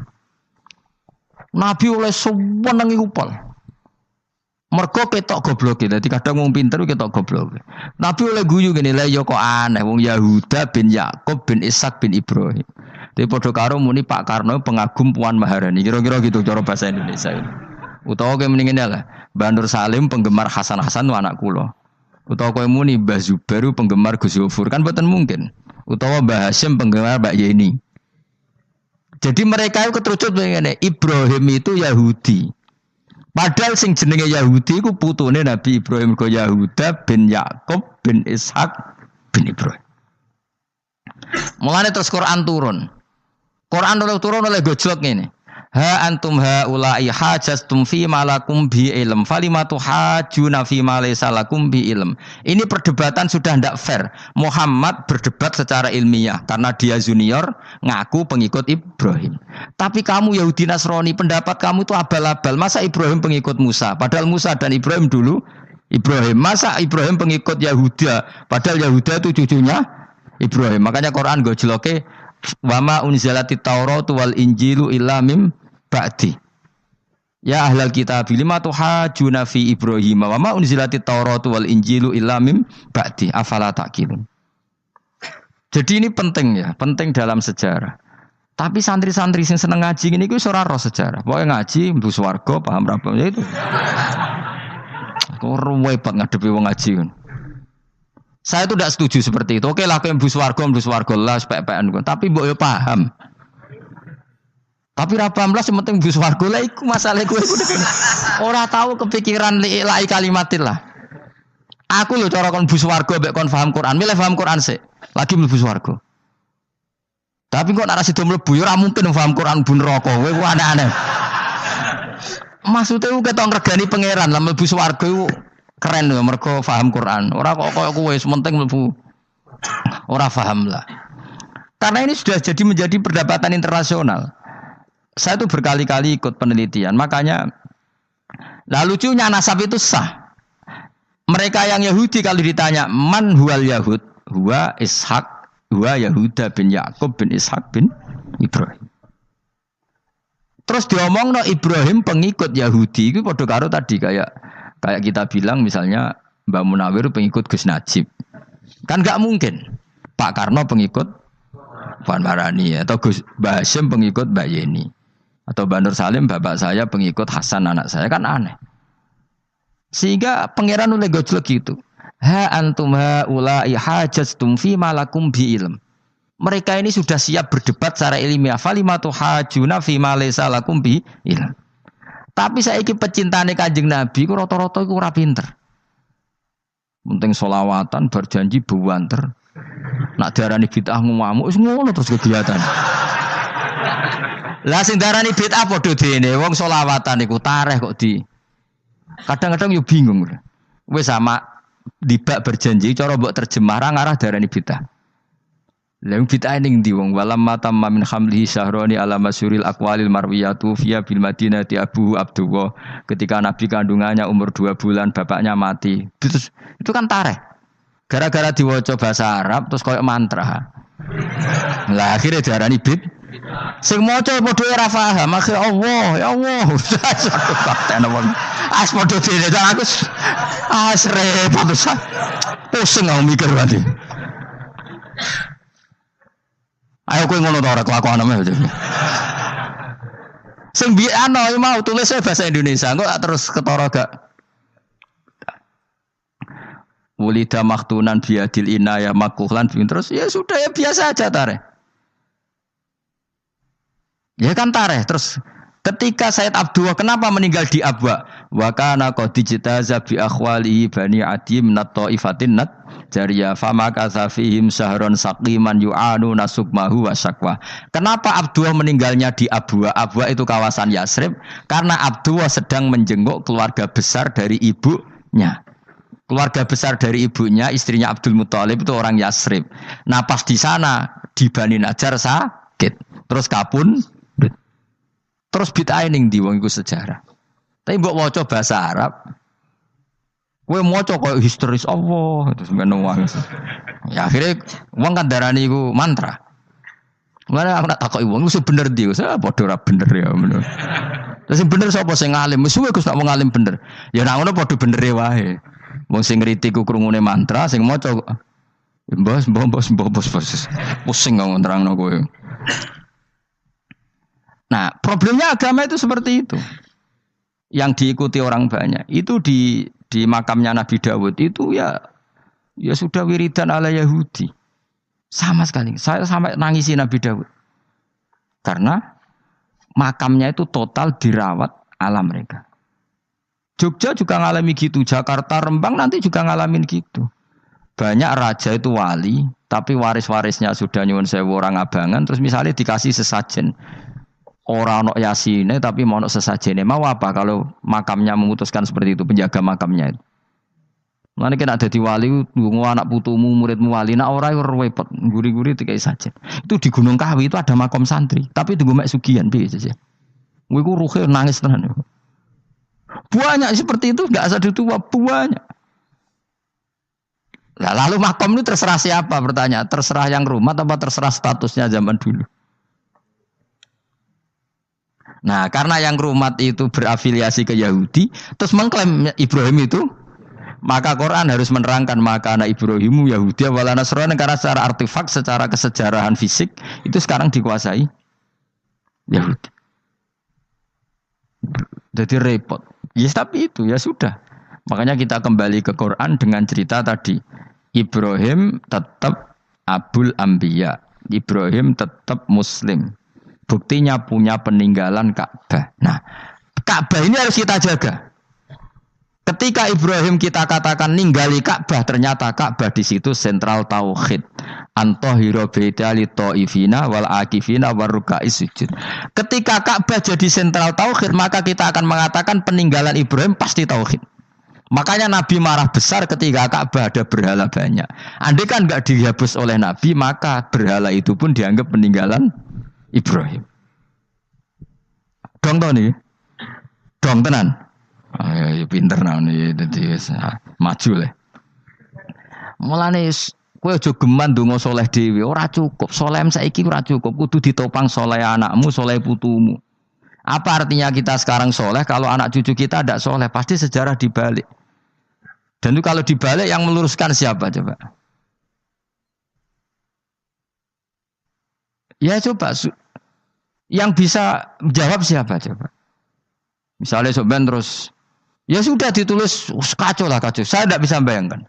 Nabi oleh sewenang upal. Mergo ketok goblok. Dadi kadang wong pinter ketok goblok. Nabi oleh guyu ngene lha ya kok aneh wong Yahuda bin Yakub bin Ishak bin Ibrahim. Dadi padha karo muni Pak Karno pengagum Puan Maharani. Kira-kira gitu cara bahasa Indonesia. Utawa kowe mendingin lah, Mbah Nur Salim penggemar Hasan Hasan itu anak kula. Utawa kowe muni Mbah Zubair penggemar Gus Yofur kan boten mungkin. Utawa Mbah Hasyim penggemar Mbak Yeni. Jadi mereka itu keterucut ngene, Ibrahim itu Yahudi. Padahal sing jenenge Yahudi iku putune Nabi Ibrahim ko Yahuda bin Yakub bin Ishak bin Ibrahim. Mulane terus Quran turun. Quran turun oleh gojlok ngene. Ha antum haula'i hajastum fi malakum bi ilm falimatu hajuna fi ma laysa lakum bi ilm. Ini perdebatan sudah tidak fair. Muhammad berdebat secara ilmiah karena dia junior ngaku pengikut Ibrahim. Tapi kamu Yahudi Nasrani pendapat kamu itu abal-abal. Masa Ibrahim pengikut Musa? Padahal Musa dan Ibrahim dulu Ibrahim. Masa Ibrahim pengikut Yahuda? Padahal Yahuda itu cucunya Ibrahim. Makanya Quran gojloke wama unzalatit Tauratu wal Injilu illa mim ba'di. Ya ahlal kitab lima tuhajuna fi Ibrahim wa ma unzilatit Tauratu wal Injilu illa mim ba'di afala taqilun. Jadi ini penting ya, penting dalam sejarah. Tapi santri-santri sing seneng ngaji ini wis ora roh sejarah. Pokoke ngaji mlebu swarga paham ra ya itu. Kok repot ngadepi wong ngaji kan. Saya itu tidak setuju seperti itu. Oke lah kowe mlebu swarga lah sepek-pekan. Tapi mbok yo paham. Tapi ra paham lah penting mlebu swarga lah iku masalah kowe. Ora tahu kepikiran lai kalimatil lah. Aku lho cara kon mlebu swarga mbek kon paham Quran, milih paham Quran sik. Lagi mlebu swarga. Tapi kok nek sido mlebu yo ora mungkin paham Quran bun neraka. Kowe ku aneh-aneh. Maksudnya ku ketok ngregani pangeran lah mlebu swarga iku keren lho mergo paham Quran. Ora kok koyo kowe sementing mlebu ora paham lah. Karena ini sudah jadi menjadi perdebatan internasional. Saya itu berkali-kali ikut penelitian, makanya lah lucunya nasab itu sah. Mereka yang Yahudi kalau ditanya man huwal Yahud, huwa Ishak, huwa Yahuda bin Yakub bin Ishak bin Ibrahim. Terus diomong no Ibrahim pengikut Yahudi, itu padha karo tadi kayak kita bilang misalnya Mbak Munawir pengikut Gus Najib. Kan enggak mungkin. Pak Karno pengikut Puan Maharani atau Gus Mbah Hasyim pengikut Mbak Yeni. Atau Mbak Nur Salim bapak saya pengikut Hasan anak saya, kan aneh. Sehingga pangeran oleh gojlok gitu. Ha antum haula'i hajastum fi malakum bi ilm. Mereka ini sudah siap berdebat secara ilmiah. Falimatu hajuna fi ma laysa lakum bi ilm. Tapi saiki pecintane Kanjeng Nabi ku rata-rata iku ora pinter. Penting solawatan berjanji buanter. Nak darani bid'ah ngamuk wis ngono terus kegiatan. Lah sing darani bid'ah padha dene wong solawatan iku tareh kok di. Kadang-kadang yo bingung. Wis sama dibak berjanji cara mbok terjemah ra ngarah darani bid'ah. Lah bid'ah ning ndi wong walam matamma min hamlihi syahrani ala masyuril aqwalil marwiyatu fiya bil madinati Abu Abdullah ketika Nabi kandungannya umur 2 bulan bapaknya mati. Terus itu kan tareh. Gara-gara diwaca bahasa Arab terus koyo mantra. Lah akhirnya diarani bid. Sing maca padha ora paham, akhire Allah, ya Allah. Satu kapten wong. As padha dene aku repot pusing aku mikir berarti. Ayo kowe ngono ta ora kelakuanmu aja. Sing biano mau tulisnya bahasa Indonesia, engko terus ketara gak. Wulida maktunan biadil inaya makuhlan terus ya sudah ya biasa aja tareh. Ya kan tareh terus ketika Said Abdullah kenapa meninggal di Abwa? Wa kana qad dijtaza bi akhwalihi bani adim nat taifatin nat jariya fama kasafihim sahron saqiman yu'anu nasukmahu wa syakwa. Kenapa Abdullah meninggalnya di Abwa? Abwa itu kawasan Yasrib karena Abdullah sedang menjenguk keluarga besar dari ibunya. Keluarga besar dari ibunya, istrinya Abdul Muthalib itu orang Yasrib. Nah pas di sana di Bani Najjar sakit, terus kapun, terus bid'ah ning ndi wong iku sejarah. Tapi mbok waca bahasa Arab, kowe maca koyo historis Allah terus ngono wae. Ya akhirnya wong kan darani iku mantra. Mulane aku tak takoki wong iku bener ndi, saya padha ora bener ya ngono. Terus sing bener sapa sing alim? Wis suwe Gus tak wong alim bener. Ya nek ngono padha benere wae. Wong sing ngritik ku krungune mantra, sing maca mbos. Pusing ngomong terangno kowe. Nah, problemnya agama itu seperti itu. Yang diikuti orang banyak. Itu di makamnya Nabi Dawud itu ya sudah wiridan ala Yahudi. Sama sekali. Saya sampai nangisi Nabi Dawud. Karena makamnya itu total dirawat ala mereka. Jogja juga ngalami gitu, Jakarta, Rembang nanti juga ngalamin gitu. Banyak raja itu wali, tapi waris-warisnya sudah nyuwun sewu orang abangan, terus misalnya dikasih sesajen. Orang ono yasine tapi mau ono sesajene. Mau apa kalau makamnya memutuskan seperti itu, penjaga makamnya itu. Mulane kena dadi wali ndonga anak putumu, muridmu wali, nek ora repot, guri-guri dikai sajen. Itu di Gunung Kawi itu ada makam santri, tapi tunggu mek sugihan piye sih. Kowe iku ruhe nangis tenan. Banyak seperti itu, enggak asal tua banyak. Nah, lalu makam itu terserah siapa bertanya? Terserah yang rumah atau terserah statusnya zaman dulu? Nah, karena yang rumah itu berafiliasi ke Yahudi, terus mengklaim Ibrahim itu, maka Quran harus menerangkan maka anak Ibrahimu Yahudi wala Nasrani karena secara artefak, secara kesejarahan fisik itu sekarang dikuasai Yahudi. Jadi repot. Yes, tapi itu ya sudah. Makanya kita kembali ke Quran dengan cerita tadi. Ibrahim tetap Abul Anbiya. Ibrahim tetap Muslim. Buktinya punya peninggalan Ka'bah. Nah, Ka'bah ini harus kita jaga. Ketika Ibrahim kita katakan ninggali Ka'bah, ternyata Ka'bah di situ sentral tauhid. Antahira baita li taifina wal akifina waruka'is sujud. Ketika Ka'bah jadi sentral tauhid, maka kita akan mengatakan peninggalan Ibrahim pasti tauhid. Makanya Nabi marah besar ketika Ka'bah ada berhala banyak. Andai kan enggak dihapus oleh Nabi, maka berhala itu pun dianggap peninggalan Ibrahim. Dong to nih. Dong tenan. Ya pinter nih dadi maju le. Mulane kowe aja geman ndonga saleh dhewe, ora cukup. Saleh saiki ora cukup, kudu ditopang saleh anakmu, saleh putumu. Apa artinya kita sekarang saleh kalau anak cucu kita tidak saleh? Pasti sejarah dibalik. Dan itu kalau dibalik yang meluruskan siapa coba? Ya coba yang bisa jawab siapa coba? Misalnya soben terus ya sudah ditulis kacau lah kacau. Saya tidak bisa bayangkan.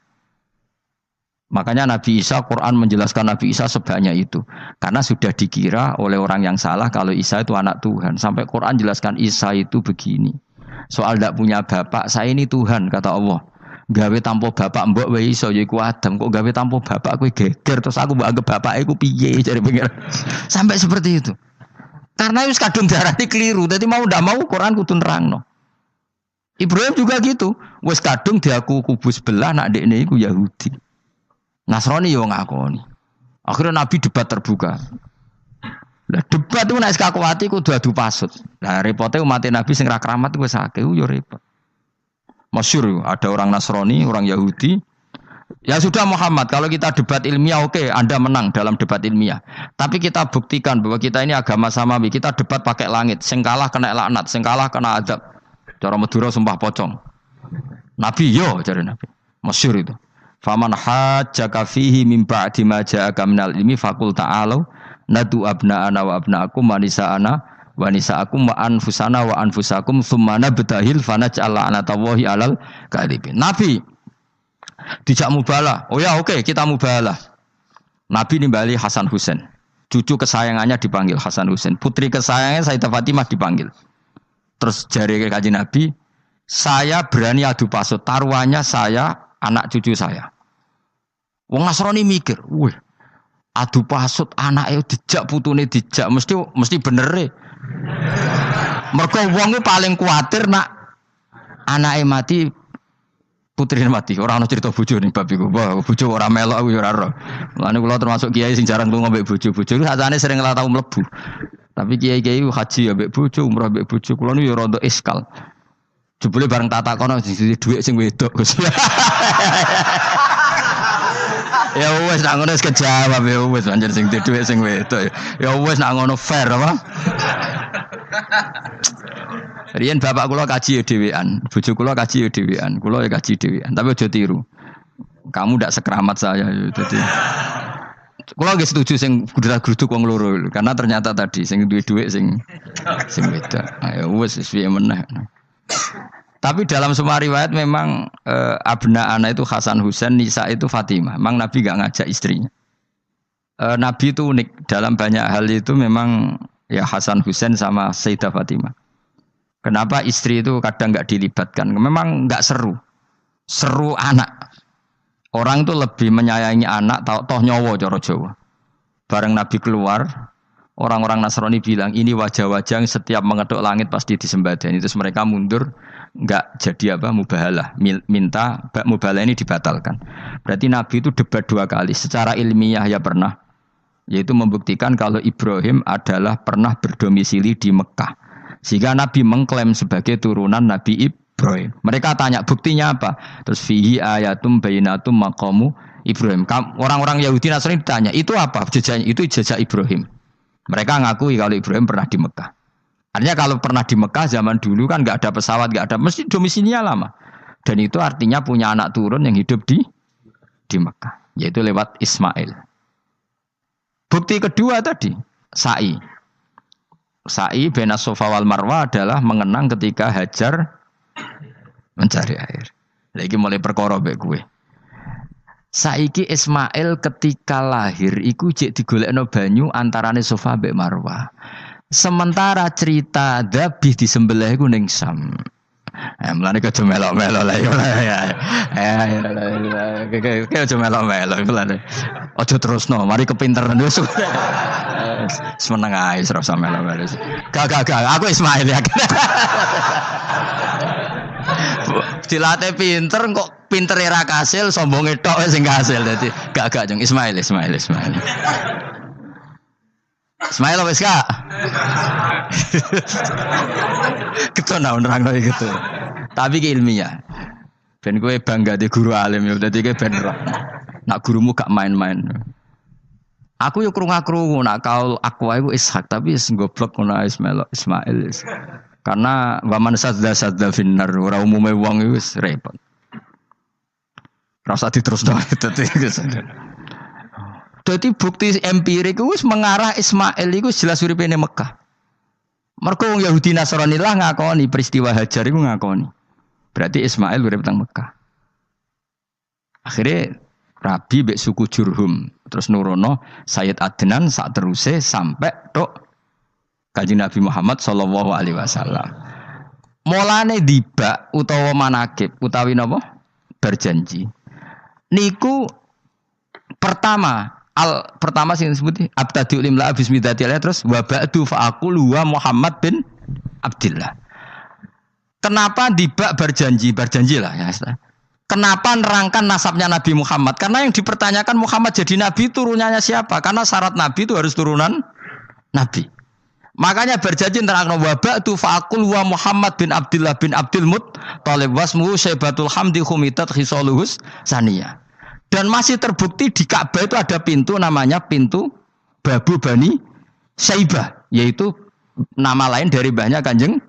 Makanya Nabi Isa, Quran menjelaskan Nabi Isa sebanyak itu. Karena sudah dikira oleh orang yang salah kalau Isa itu anak Tuhan. Sampai Quran jelaskan Isa itu begini. Soal tidak punya bapak, saya ini Tuhan kata Allah. gawe tanpa bapak mbok wae iso ya iku Adam, kok gawe tanpa bapak kowe geger terus aku mbok anggap bapake iku piye jare pengen. Sampai seperti itu. Karena wis kadung darane keliru, dadi mau ndak mau Quran kudu nerangno. Ibrahim juga gitu, wis kadung diaku kubu sebelah nak dekne iku Yahudi. Nasrani yo ngakoni. Akhirnya Nabi debat terbuka. Lah debat itu nek kakuati kudu adu pasut. Lah repote umat Nabi sing ra keramat wis akeh yo repot. Masyhur ada orang Nasrani, orang Yahudi. Ya sudah Muhammad, kalau kita debat ilmiah oke, Anda menang dalam debat ilmiah. Tapi kita buktikan bahwa kita ini agama samawi. Kita debat pakai langit, sing kalah kena laknat, sing kalah kena azab. Cara Madura sumpah pocong. Nabi yo jare Nabi. Masyhur itu. Faman hajjaka fihi min ba'di ma ja'aka minal ilmi faqul ta'alu nadu abna'ana wa abna'akum wa nisa'ana wa nisa'akum wa anfusana wa anfusakum thumma nabtahil fanaj'al la'natallahi 'alal kadhibin. Nabi dijak mubalah. Oh ya oke, kita mubalah. Nabi nimbali Hasan Husain. Cucu kesayangannya dipanggil Hasan Husain. Putri kesayangannya Sayyidah Fatimah dipanggil. Terus jari Kanjeng Nabi, saya berani adu pasut. Taruhannya saya, anak cucu saya. Wong Nasrani mikir, wih, adu pasut anake dijak putune dijak mesti bener e. Mergo wong paling kuwatir nak anake mati putrine mati. Ora ana cerita bojo ning bab iku. Wah, bojo ora melok aku ya ora ro. Mulane kula termasuk kiai sing jarang lunga mbek bojo-bojo. Sakjane sering ora tau mlebu. Tapi kiai-kiai haji ya mbek bojo, umrah mbek bojo. Kula nu ya rada iskal. Jebule bareng tak takono sing dhuwit sing wedok Gus. Ya wis nak ngono wis kejawab ya wis anjir sing dhuwit sing wedok. Ya wis nak ngono fair apa? Riyen bapak kula kaji ya dhewean, bojo kula kaji ya dhewean, kula ya kaji dhewean, tapi aja tiru. Kamu ndak sekeramat saya jadi. Kula nggih setuju sing gudrak-gruduk wong loro karena ternyata tadi sing duwe dhuwit sing wedok. Ayo wis piye meneh. Tapi dalam semua riwayat memang abna ana itu Hasan Husain, Nisa itu Fatimah. Memang Nabi enggak ngajak istrinya. Nabi itu unik dalam banyak hal itu memang ya Hasan Husain sama Sayyidah Fatimah. Kenapa istri itu kadang enggak dilibatkan? Memang enggak seru. Seru anak. Orang itu lebih menyayangi anak toh nyawa cara Jawa. Bareng Nabi keluar, orang-orang Nasrani bilang ini wajah-wajah yang setiap mengetuk langit pasti disembadani. Terus mereka mundur, enggak jadi apa mubahalah, minta mubahalah ini dibatalkan. Berarti Nabi itu debat 2 kali. Secara ilmiah ya pernah, yaitu membuktikan kalau Ibrahim adalah pernah berdomisili di Mekah. Sehingga Nabi mengklaim sebagai turunan Nabi Ibrahim. Mereka tanya buktinya apa? Terus fihi ayatum bainatum maqamu Ibrahim. Orang-orang Yahudi Nasrani ditanya, itu apa? Jejaknya itu jejak Ibrahim. Mereka ngakui kalau Ibrahim pernah di Mekah. Artinya kalau pernah di Mekah zaman dulu kan nggak ada pesawat, nggak ada, mesti domisilinya lama. Dan itu artinya punya anak turun yang hidup di Mekah, yaitu lewat Ismail. Bukti kedua tadi, sa'i. Sa'i bena Safa wal Marwah adalah mengenang ketika Hajar mencari air. Lagi mulai perkara mbek kowe. Saiki Ismail ketika lahir iku jek digolekno banyu antarane Safa mbek Marwah. Sementara cerita dzabih disembelih iku ning Sam. Mulane aja melok-melok lah ya. Aja melok-melok mulane. Aja terusno, mari kepinteran wis. Semeneng ae ora usah melok-melok. Gak, aku Ismail ya. Dilatih pinter kok pintere ra kasil, sombonge tok sing kasil dadi gak jeng Ismail. Ismail wis gak? Ketona nerangno gitu. Tapi ki ilmiah. Ben kowe bangga di guru alim ya dadi kowe ben roh. Nak gurumu gak main-main. Aku yo krungu-krungu nak kaul Aqwa iku Ishak tapi wis goblok ngono Ismail. Karena waman sadza finnar ora umume wong iku wis repot. Rasa diterusno Jadi bukti empirik itu mengarah Ismail itu jelas uripe ning Mekah. Mergo wong Yahudi Nasrani lah ngakoni peristiwa Hajar iku ngakoni. Berarti Ismail urip teng Mekah. Akhirnya Rabi mbek suku Jurhum terus nurono Sayyid Adnan sak teruse sampai tok Kanjeng Nabi Muhammad sallallahu alaihi wasallam. Mulane dibak utawa manakib utawi napa? berjanji. Niku pertama sing disebut abtadiul imla bismillahirrahmanirrahim terus wa ba'du fa aqulu wa Muhammad bin Abdillah. Kenapa dibak berjanji lah ya. Kenapa nerangkan nasabnya Nabi Muhammad? Karena yang dipertanyakan Muhammad jadi nabi turunannya siapa? Karena syarat nabi itu harus turunan nabi. Makanya berjanji nerangkan wa ba'du fa aqulu wa Muhammad bin Abdillah bin Abdul Muttalib wasmuhu Syaibatul Hamdi khumitat khisaluhus saniyah. Dan masih terbukti di Ka'bah itu ada pintu namanya pintu Babu Bani Syaibah, yaitu nama lain dari mbahnya Kanjeng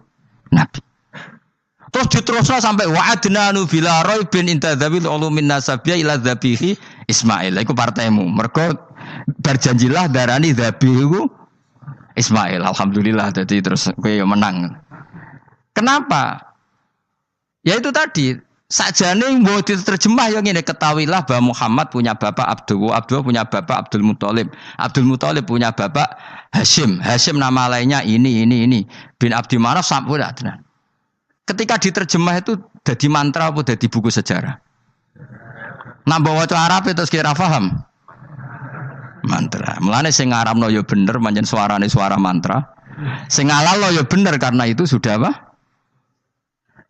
Nabi. Terus diteruslah sampai wa'adnanu bila raibin intadzabil ulumin nasabiyya ila dzabihi Ismail. Iku partaimu. Mergo berjanjilah darani dzabihu Ismail. Alhamdulillah jadi terus kowe menang. Kenapa? Ya itu tadi sakjane mbok diterjemah yang ini ketahuilah bahwa Muhammad punya bapak Abdullah punya bapak Abdul Muthalib punya bapak Hashim nama lainnya ini bin Abdi Manaf sampai tenan. Ketika diterjemah itu jadi mantra apa jadi buku sejarah. Nambah waca Arab itu kira paham. Mantra. Mulane sing ngaramno ya bener manjen suarane suara mantra. Sing ngalalo ya bener karena itu sudah apa?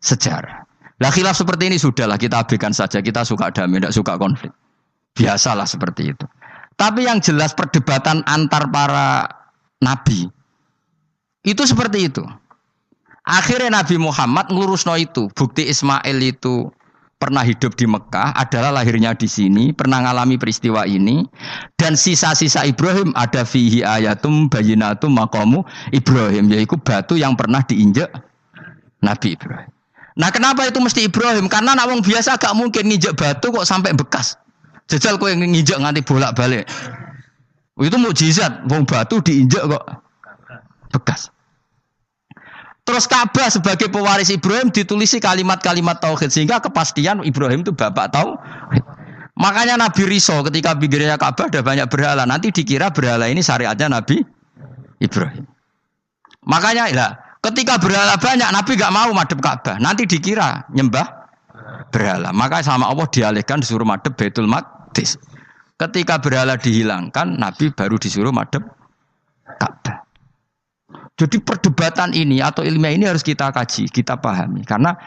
Sejarah. Lah khilaf seperti ini sudahlah kita abaikan saja, kita suka damai, tidak suka konflik. Biasalah seperti itu. Tapi yang jelas perdebatan antar para nabi itu seperti itu. Akhirnya Nabi Muhammad ngurusno itu. Bukti Ismail itu pernah hidup di Mekah, adalah lahirnya di sini, pernah ngalami peristiwa ini. Dan sisa-sisa Ibrahim ada fihi ayatum bayinatum maqamu Ibrahim, yaitu batu yang pernah diinjak Nabi Ibrahim. Nah kenapa itu mesti Ibrahim? Karena nak wong biasa gak mungkin nginjek batu kok sampai bekas. Jajal kowe nginjek nganti bolak-balik. Itu mukjizat, wong batu diinjek kok bekas. Terus Ka'bah sebagai pewaris Ibrahim ditulisi kalimat-kalimat tauhid sehingga kepastian Ibrahim itu bapak tauhid. Makanya Nabi Riso ketika pinggirnya Ka'bah ada banyak berhala, nanti dikira berhala ini syariatnya Nabi Ibrahim. Makanya lah ketika berhala banyak, Nabi gak mau madhep Ka'bah. Nanti dikira nyembah berhala. Maka sama Allah dialihkan disuruh madhep Baitul Maqdis. Ketika berhala dihilangkan, Nabi baru disuruh madhep Ka'bah. Jadi perdebatan ini atau ilmiah ini harus kita kaji, kita pahami. Karena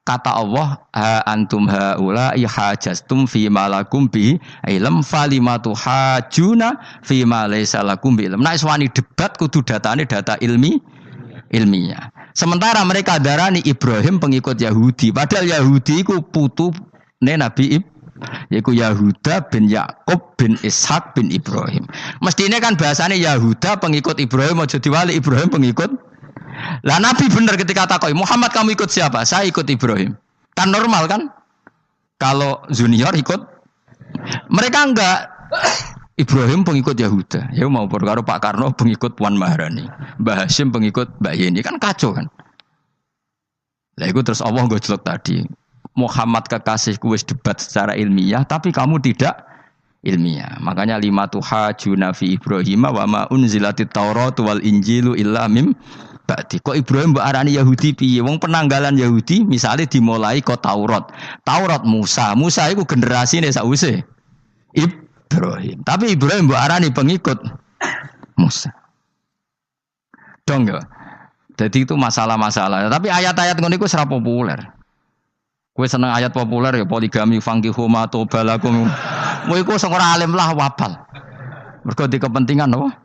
kata Allah, ha antum haula ihajastum fi ma lakum bi ilm falimatu hajuna fi ma laysa lakum bi ilm. Nek wani debat kudu datane data ilmiah. Sementara mereka darani Ibrahim pengikut Yahudi, padahal Yahudi iku putune Nabi yaitu Yahuda bin Yakub bin Ishak bin Ibrahim. Mestinya kan bahasanya Yahuda pengikut Ibrahim, aja diwali Ibrahim pengikut. Lah Nabi benar ketika takoi, Muhammad kamu ikut siapa? Saya ikut Ibrahim. Kan normal kan? Kalau junior ikut, mereka enggak. Ibrahim pengikut Yahuda. Ya mau karo Pak Karno pengikut Puan Maharani. Mbah Hashim pengikut Mbak Yeni. Kan kacau kan? Lah itu terus Allah gojlok tadi. Muhammad kekasihku wis debat secara ilmiah, tapi kamu tidak ilmiah. Makanya lima tuhajuna fi Ibrahim wa ma unzilatit Taurat wal Injilu illa mim ba'di. Kok Ibrahim mbok arani Yahudi piye? Wong penanggalan Yahudi misalnya dimulai kok Taurat. Taurat Musa. Musa iku generasine sakwise Ibrahim. Tapi Ibrahim mbok arani pengikut Musa. Dong ya. Jadi itu masalah-masalah. Tapi ayat-ayat ngono iku ora populer. Kowe seneng ayat populer ya poligami fangkihu ma tobalakum. Kowe iku sing ora alim lah wabal. Mergo di kepentingan apa?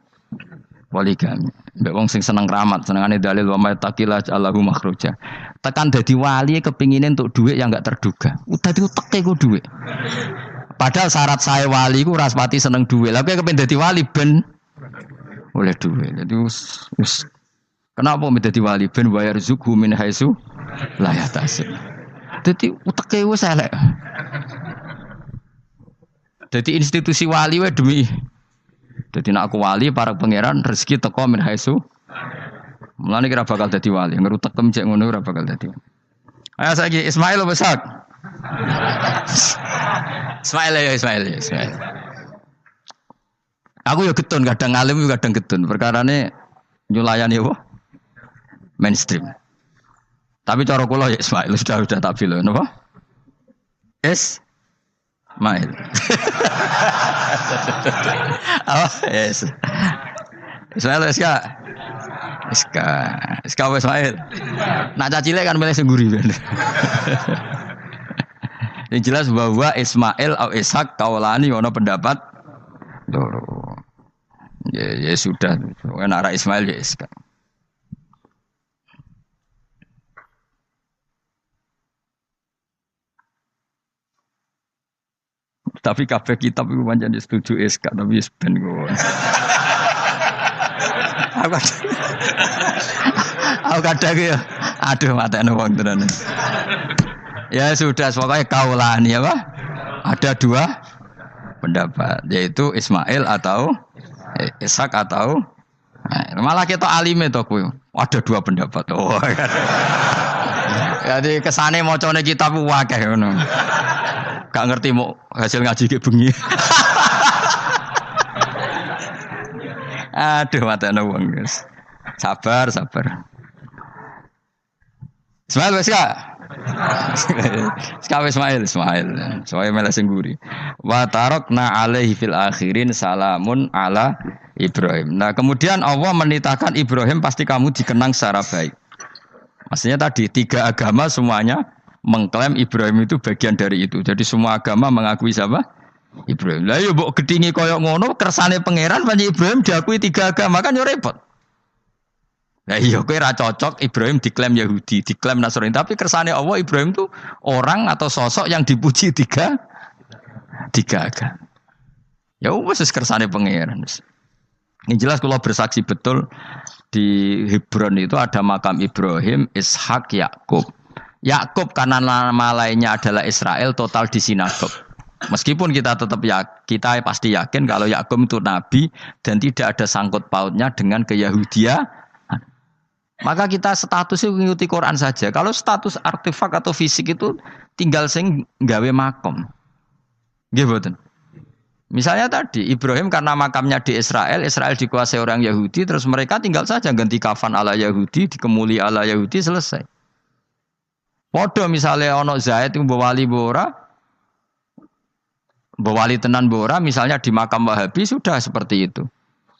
Poligami. Mbek wong sing seneng keramat, senengane dalil wa may taqila Allahu makhruja. Tekan dadi wali kepingine entuk dhuwit yang enggak terduga. Dadi uteke ku dhuwit. Padahal syarat saya wali ku ora pati seneng dhuwit. Lah kowe kepengin dadi wali ben oleh dhuwit. Dadi wis kenapa dadi wali ben bayar zuku min haitsu la yahtasib. Jadi uteke wis elek. Jadi institusi wali wae demi. Jadi nak aku wali para pangeran rezeki teko min haitsu. Mulane kira bakal dadi wali, ngerutek cek ngono ora bakal dadi. Ayo saiki Ismail besak. Ismail. Aku ya getun kadang alim kadang getun. Perkarane nyulayani apa? Mainstream. Tapi cara kula ya Ismail sudah tak bilang, napa? Ismail. Apa? Yes. Ismail Iska. Iska Ismail. Nak cacile kan milih sengguri ben. Yang jelas bahwa Ismail atau Ishak kaulani ono pendapat loro. Ya sudah. Nara Ismail ya Iska. Tapi kabeh kitab iku pancen setuju Iska tapi ben kok. Aku kadang ya, aduh matane wong tenan. Ya sudah, pokoknya kaulani apa? Ada dua pendapat, yaitu Ismail atau Ishak atau malah kita alime to kowe. Ada dua pendapat. Oh. Jadi kesane macane kitab akeh ngono. Gak ngerti mau hasil ngaji ke bengi. Aduh matane wong guys. Sabar. Ismail wis gak? Sekawe Ismail. Soale malah singguri. Wa tarakna alaihi fil akhirin salamun ala Ibrahim. Nah, kemudian Allah menitahkan Ibrahim pasti kamu dikenang secara baik. Maksudnya tadi tiga agama semuanya mengklaim Ibrahim itu bagian dari itu. Jadi semua agama mengakui siapa? Ibrahim. Lah yo mbok gedhingi koyo ngono kersane pangeran panci Ibrahim diakui tiga agama kan yo repot. Lah iya kowe ra cocok Ibrahim diklaim Yahudi, diklaim Nasrani, tapi kersane Allah Ibrahim itu orang atau sosok yang dipuji tiga agama. Ya wis kersane pangeran. Ini jelas kalau bersaksi betul di Hebron itu ada makam Ibrahim, Ishak, Yakub. Yakub karena nama lainnya adalah Israel total di sinagog. Meskipun kita tetap kita pasti yakin kalau Yakub itu nabi dan tidak ada sangkut pautnya dengan keyahudian. Maka kita statusnya mengikuti Quran saja. Kalau status artefak atau fisik itu tinggal sing gawe makom. Nggih mboten. Misalnya tadi Ibrahim karena makamnya di Israel dikuasai orang Yahudi, terus mereka tinggal saja ganti kafan ala Yahudi, dikemuli ala Yahudi, selesai. Podo misalnya ono Zaid yang bawali tenan bora, misalnya di makam Wahabi sudah seperti itu.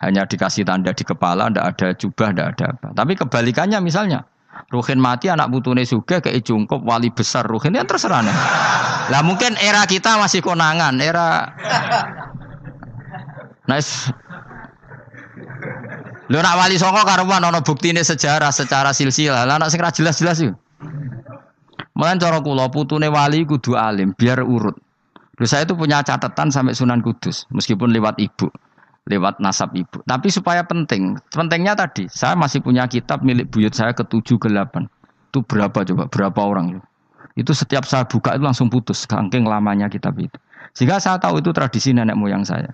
Hanya dikasih tanda di kepala, ndak ada jubah, ndak ada apa. Tapi kebalikannya misalnya, Ruhin mati anak putune sugih kei jungkup wali besar Ruhin yang terserah. Lah mungkin era kita masih konangan, era nice. Lho nak wali songo karuan ana buktine sejarah secara silsilah. Lah nak sing ra jelas-jelas yo. Mulane cara kula putune wali kudu alim biar urut. Lho saya itu punya catatan sampai Sunan Kudus meskipun lewat ibu, lewat nasab ibu. Tapi supaya penting. Pentingnya tadi, saya masih punya kitab milik buyut saya ke-7 ke-8. Itu berapa coba? Berapa orang? Itu setiap saya buka itu langsung putus saking lamanya kitab itu. Sehingga saya tahu itu tradisi nenek moyang saya.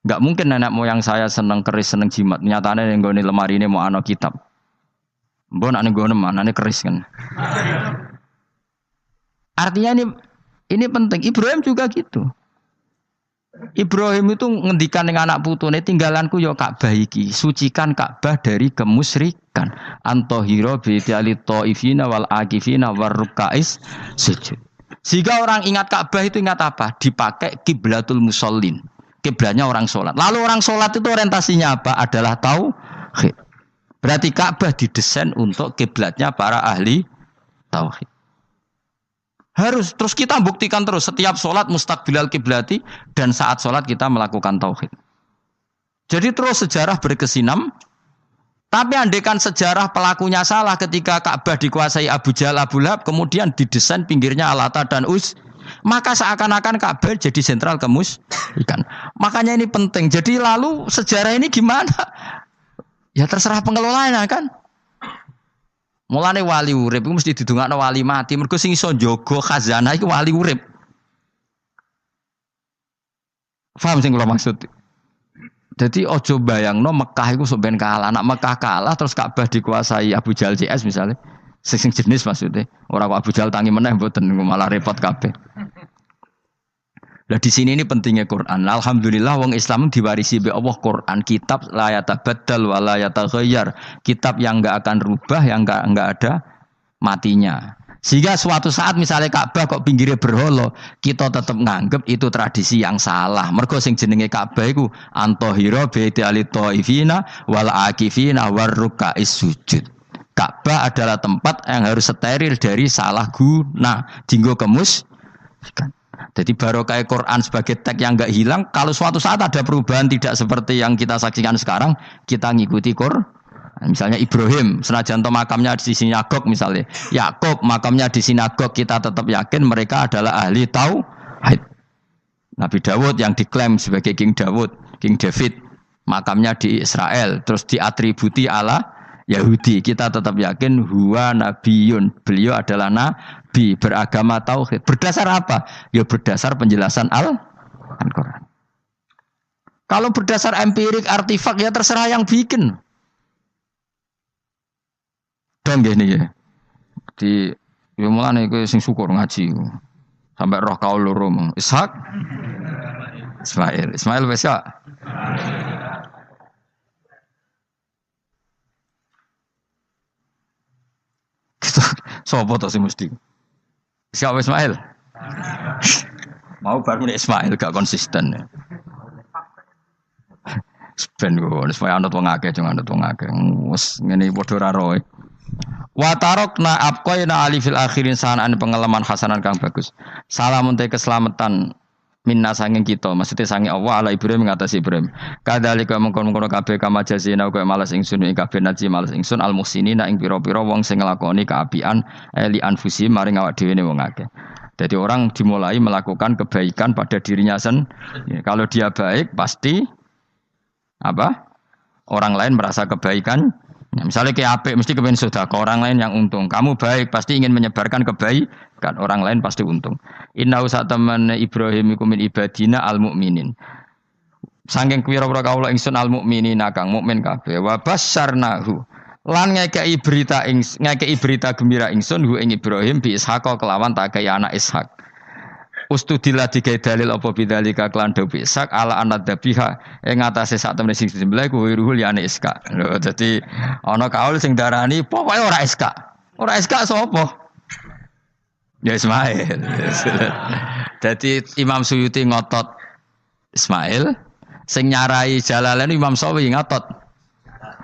Enggak mungkin nenek moyang saya seneng keris, seneng jimat. Nyatane yang nggone lemari ini mau ana kitab. Mbok nek nggone manane keris kan. Artinya ini penting. Ibrahim juga gitu. Ibrahim itu ngendikan dengan anak putune tinggalanku ya Ka'bah iki, sucikan Ka'bah dari kemusyrikan. Antahira bi ta'ifina wal akifina warrukais sujud. Jika orang ingat Ka'bah itu ingat apa? Dipakai kiblatul musallin. Kiblatnya orang sholat. Lalu orang sholat itu orientasinya apa? Adalah tauhid. Berarti Ka'bah didesain untuk kiblatnya para ahli tauhid. Harus terus kita buktikan terus setiap sholat mustaqbilal kiblati dan saat sholat kita melakukan tauhid. Jadi terus sejarah berkesinam. Tapi andaikan sejarah pelakunya salah ketika Ka'bah dikuasai Abu Jahal, Abu Lahab, kemudian didesain pinggirnya Alata dan maka seakan-akan Ka'bah jadi sentral kemusyrikan. Makanya ini penting. Jadi lalu sejarah ini gimana? Ya terserah pengelolanya kan. Mulane wali urip iku mesti didongakno wali mati. Mergo sing iso njaga khazanah iku wali urip. Paham sing kula maksud? Jadi ojo bayangno Mekah iku sok ben kalah. Nek Mekah kalah terus Ka'bah dikuasai Abu Jahal CS misalnya. Sing jenis maksudnya. Ora kok Abu Jahal tangi meneh mboten malah repot kabeh. Lah di sini ini pentingnya Quran. Alhamdulillah wong Islam diwarisi be Allah Quran, kitab la yatabaddal wa la yataghayyar. Kitab yang enggak akan rubah, yang enggak ada matinya. Sehingga suatu saat misalnya Ka'bah kok pinggirnya berhala, kita tetap nganggep itu tradisi yang salah. Mergo sing jenenge Ka'bah iku antahira bi'ali thaifina wal akifina warruka'is sujud. Ka'bah adalah tempat yang harus steril dari salah guna, dinggo kemusyikan. Jadi barokah Quran sebagai teks yang enggak hilang, kalau suatu saat ada perubahan tidak seperti yang kita saksikan sekarang, kita ngikuti Quran. Misalnya Ibrahim, senajan to makamnya di sinagog misalnya, Yakub makamnya di sinagog, kita tetap yakin mereka adalah ahli tauhid. Nabi Dawud yang diklaim sebagai King Dawud, King David, makamnya di Israel, terus diatributi ala Yahudi, kita tetap yakin huwa nabiyun, beliau adalah nabi beragama tauhid. Berdasar apa? Ya berdasar penjelasan Al-Quran. Kalau berdasar empirik artifak ya terserah yang bikin. Dong gini ya. Di ya mulane kowe sing syukur ngaji. Sampai roh kaul loro mong. Ishak Ismail wis ya. Sopo to sing mesti? Siapa Ismail? Mau baru Ismail gak konsisten ya. Ben go, supaya anut wong akeh jangan anut wong akeh. Wes ngene padha ra roe. Wa tarokna abqaina ali fil akhirin sanan pengalaman hasanan kang bagus. Salamun te keselamatan minna sanging kita, maksudnya sanging Allah ala Ibrahim ngatasi Ibrahim. Kadzalika mengkon-mengkon kabeh kama jazina kaya malas ingsun ing kabeh naji malas ingsun al muhsinina ing pira-pira wong sing nglakoni kaapian li anfusi maring awak dhewe ne wong akeh. Jadi orang dimulai melakukan kebaikan pada dirinya sendiri. Kalau dia baik pasti apa? Orang lain merasa kebaikan. Ya, misalnya kayak apik mesti kepengen sedekah, orang lain yang untung. Kamu baik pasti ingin menyebarkan kebaikan, orang lain pasti untung. Inna usataman Ibrahim iku min ibadina al mukminin. Saking pira-pira kawula ingsun al mukminin kang mukmin kabeh. Wa basyarnahu. Lan ngekei berita gembira ingsun hu ing Ibrahim bi Ishaq kelawan tak kaya anak Ishaq. Ustudillah digawe dalil apa bidzalika klan dawi Ishaq ala anad dabiha ing atase sak temene sing disembelih ku ruhul yani Ishaq. Lho dadi ana kaul sing darani pokoke ora Ishaq. Ora Ishaq sapa? Ya Ismail. Dadi Imam Suyuti ngotot Ismail, sing nyarai Jalalain Imam Sawi ngotot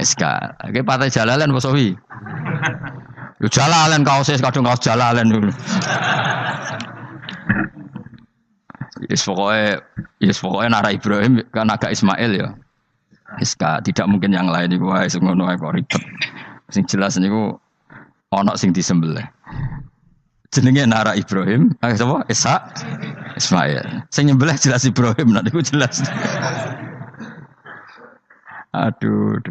Ishaq. Iki patah Jalalain apa Sawi? Yo Jalalain kaose kadung kaos Jalalain. Yes pokoknya Nara Ibrahim kan agak Ismail ya. Iska tidak mungkin yang lain iku wae sing ngono ae kok ribet. Sing jelas niku ana sing disembelih. Jenenge Nara Ibrahim, sapa? Ismail. Sing nyembelih jelas Ibrahim, nek niku jelas. Aduh.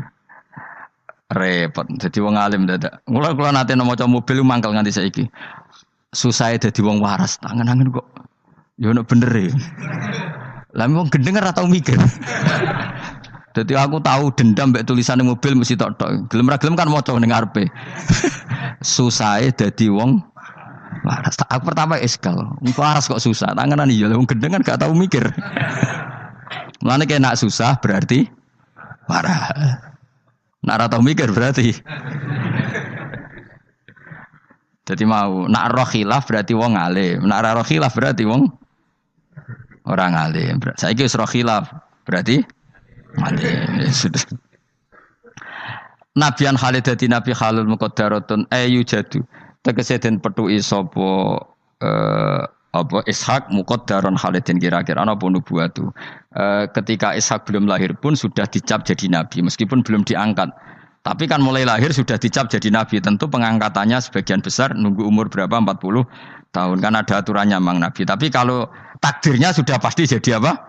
Repot. Dadi wong alim dadak. Kula nate maca mobil mangkel nganti saiki. Susah dadi wong waras, tangan-tangan kok ya ono bener ya. Lah wong gendeng ora tau mikir. Dadi aku tahu dendam mbek tulisane mobil mesti tok-tok. Gelem ra gelem kan maca ning ngarepe. Susahe dadi wong waras. Aku pertama eskal. Wong waras kok susah. Tanganan iya wong gendeng kan gak tau mikir. Mulane kaya nak susah berarti waras. Nak ora tau mikir berarti. Jadi mau nak roh khilaf berarti wong alim. Nak ora roh khilaf berarti wong orang alim. Saiki wis roh khilaf berarti alim. Sudah. Nabian Khalid dadi nabi halul muqaddaratun ayu jadu. Tegese den petuki sapa apa Ishak muqaddaron Khalidin kira-kira ana apa nubuwatu. Ketika Ishak belum lahir pun sudah dicap jadi nabi meskipun belum diangkat. Tapi kan mulai lahir sudah dicap jadi nabi. Tentu pengangkatannya sebagian besar nunggu umur berapa 40 tahun kan ada aturannya mang nabi. Tapi kalau takdirnya sudah pasti jadi apa?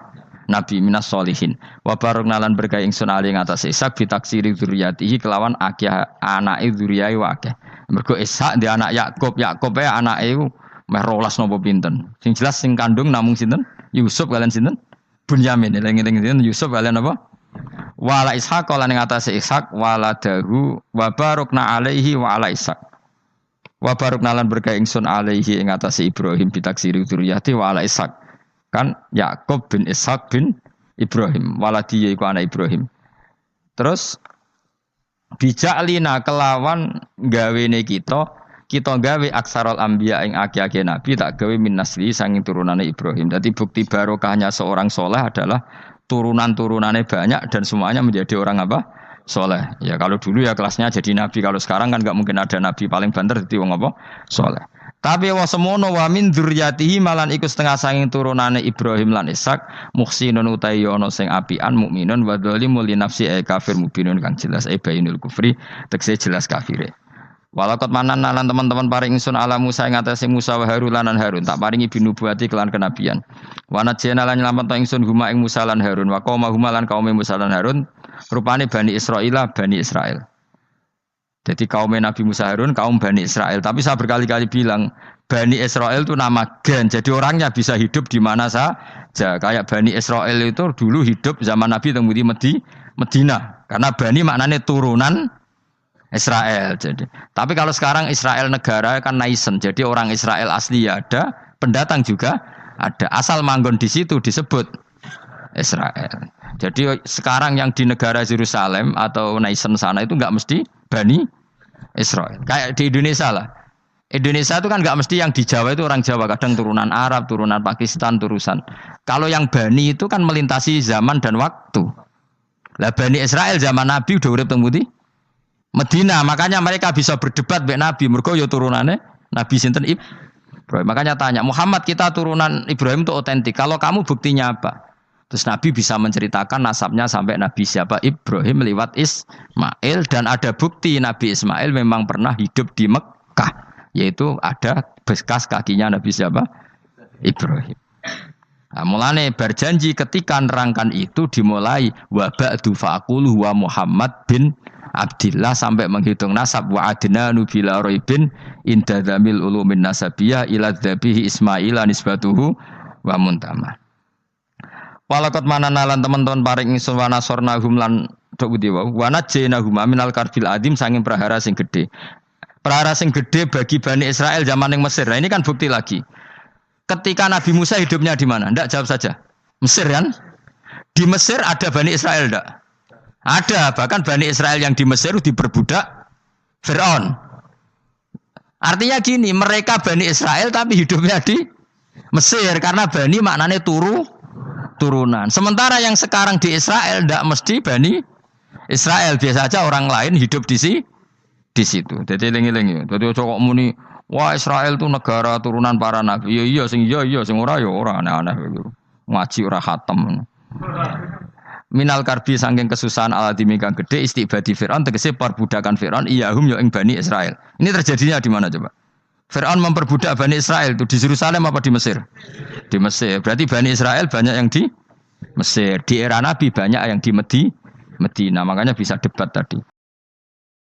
Nabi minas solihin. Wa barokna lan berkah ingsun ali ing atase Ishak bitaksiri dzurriyyatihi kelawan akeh anake dzurriyyah wa akeh. Mergo Ishak di anak Yakub, Yakub e anake iku meh 12 napa pinten. Sing jelas sing kandung namung sinten? Yusuf kalian sinten? Bunyamin. Eling-eling sinten Yusuf kalian apa? Wala Ishaq lan ing atase Ishak waladahu wa barokna alaihi wa ala Ishak. Wa barokna lan berkah ingsun alaihi ing atase Ibrahim bitaksiri dzurriyyati wa ala Ishak. Kan Yakub bin Ishak bin Ibrahim waladi iku anak Ibrahim. Terus bijaklina kelawan gawene kita kita gawe aksarul anbiya ing aki-aki nabi tak gawe min nasli sanging turunane Ibrahim. Jadi bukti barokahnya seorang soleh adalah turunan-turunannya banyak dan semuanya menjadi orang apa? Soleh. Ya kalau dulu ya kelasnya jadi nabi, kalau sekarang kan nggak mungkin ada nabi, paling banter jadi wong apa? Soleh. Tapi wa semono wa min dzurriyyatihi malan iku setengah sanging turunane Ibrahim lan Ishak muhsinun utawi ana sing apian mukminun wa dzalimul li nafsi kafir mubinun kang jelas bainul kufri tekse jelas kafire. Walakot manan lan teman-teman paring ingsun ala Musa ing atase Musa wa Harun lan Harun tak paringi binubuwati kelan kenabian. Wa najena lan nyelametno ingsun huma ing Musa lan Harun wa qauma huma lan kaum Musa lan Harun rupane Bani Israil. Jadi kaum Nabi Musa Harun kaum Bani Israel. Tapi saya berkali-kali bilang Bani Israel itu nama gen. Jadi orangnya bisa hidup di mana saja. Kayak Bani Israel itu dulu hidup zaman Nabi temui Medina. Karena Bani maknanya turunan Israel. Jadi, tapi kalau sekarang Israel negara kan naisen. Jadi orang Israel asli ya ada, pendatang juga ada. Asal manggon di situ disebut Israel. Jadi sekarang yang di negara Yerusalem atau naisen sana itu nggak mesti Bani Israel. Kayak di Indonesia lah. Indonesia itu kan nggak mesti yang di Jawa itu orang Jawa. Kadang turunan Arab, turunan Pakistan, turunan. Kalau yang Bani itu kan melintasi zaman dan waktu. Lah Bani Israel zaman Nabi udah urip teng pundi? Medina. Makanya mereka bisa berdebat mbek Nabi. Mergo ya turunannya Nabi sinten Ibrahim. Makanya tanya, Muhammad kita turunan Ibrahim itu otentik. Kalau kamu buktinya apa? Terus Nabi bisa menceritakan nasabnya sampai Nabi siapa Ibrahim lewat Ismail dan ada bukti Nabi Ismail memang pernah hidup di Mekah, yaitu ada bekas kakinya Nabi siapa Ibrahim. Nah, mulane berjanji ketika nerangkan itu dimulai wa ba'du faqulu wa Muhammad bin Abdillah sampai menghitung nasab wa adnanu bila raibin inda dzamil ulumin nasabiyah ila dzabihi Ismaila nisbatuhu wa muntama. Walakot mananalan teman-teman paring ingsun wa nasornahum lan tok dewa wa najjainahum minal karbil adim sanging prahara sing gedhe. Prahara sing gedhe bagi Bani Israel zaman yang Mesir. Nah, ini kan bukti lagi. Ketika Nabi Musa hidupnya di mana? Ndak, jawab saja. Mesir kan? Di Mesir ada Bani Israel ndak? Ada, bahkan Bani Israel yang di Mesir diperbudak Fir'aun. Artinya gini, mereka Bani Israel tapi hidupnya di Mesir karena Bani maknanya turunan. Sementara yang sekarang di Israel tidak mesti Bani Israel, biasa saja orang lain hidup di situ. Jadi lengi-lengi. Jadi cocok muni, wah Israel itu negara turunan para nabi. Iya sing ora ya ora aneh-aneh ngaji ora khatam. Minal karbi saking kesusahan aladimi kang gede istibadi Fir'aun tegese perbudakan Fir'aun iyahum ya ing Bani Israel. Ini terjadinya di mana coba? Fir'aun memperbudak Bani Israel itu di Yerusalem apa di Mesir? Di Mesir. Berarti Bani Israel banyak yang di Mesir. Di era Nabi banyak yang di Medina. Makanya bisa debat tadi.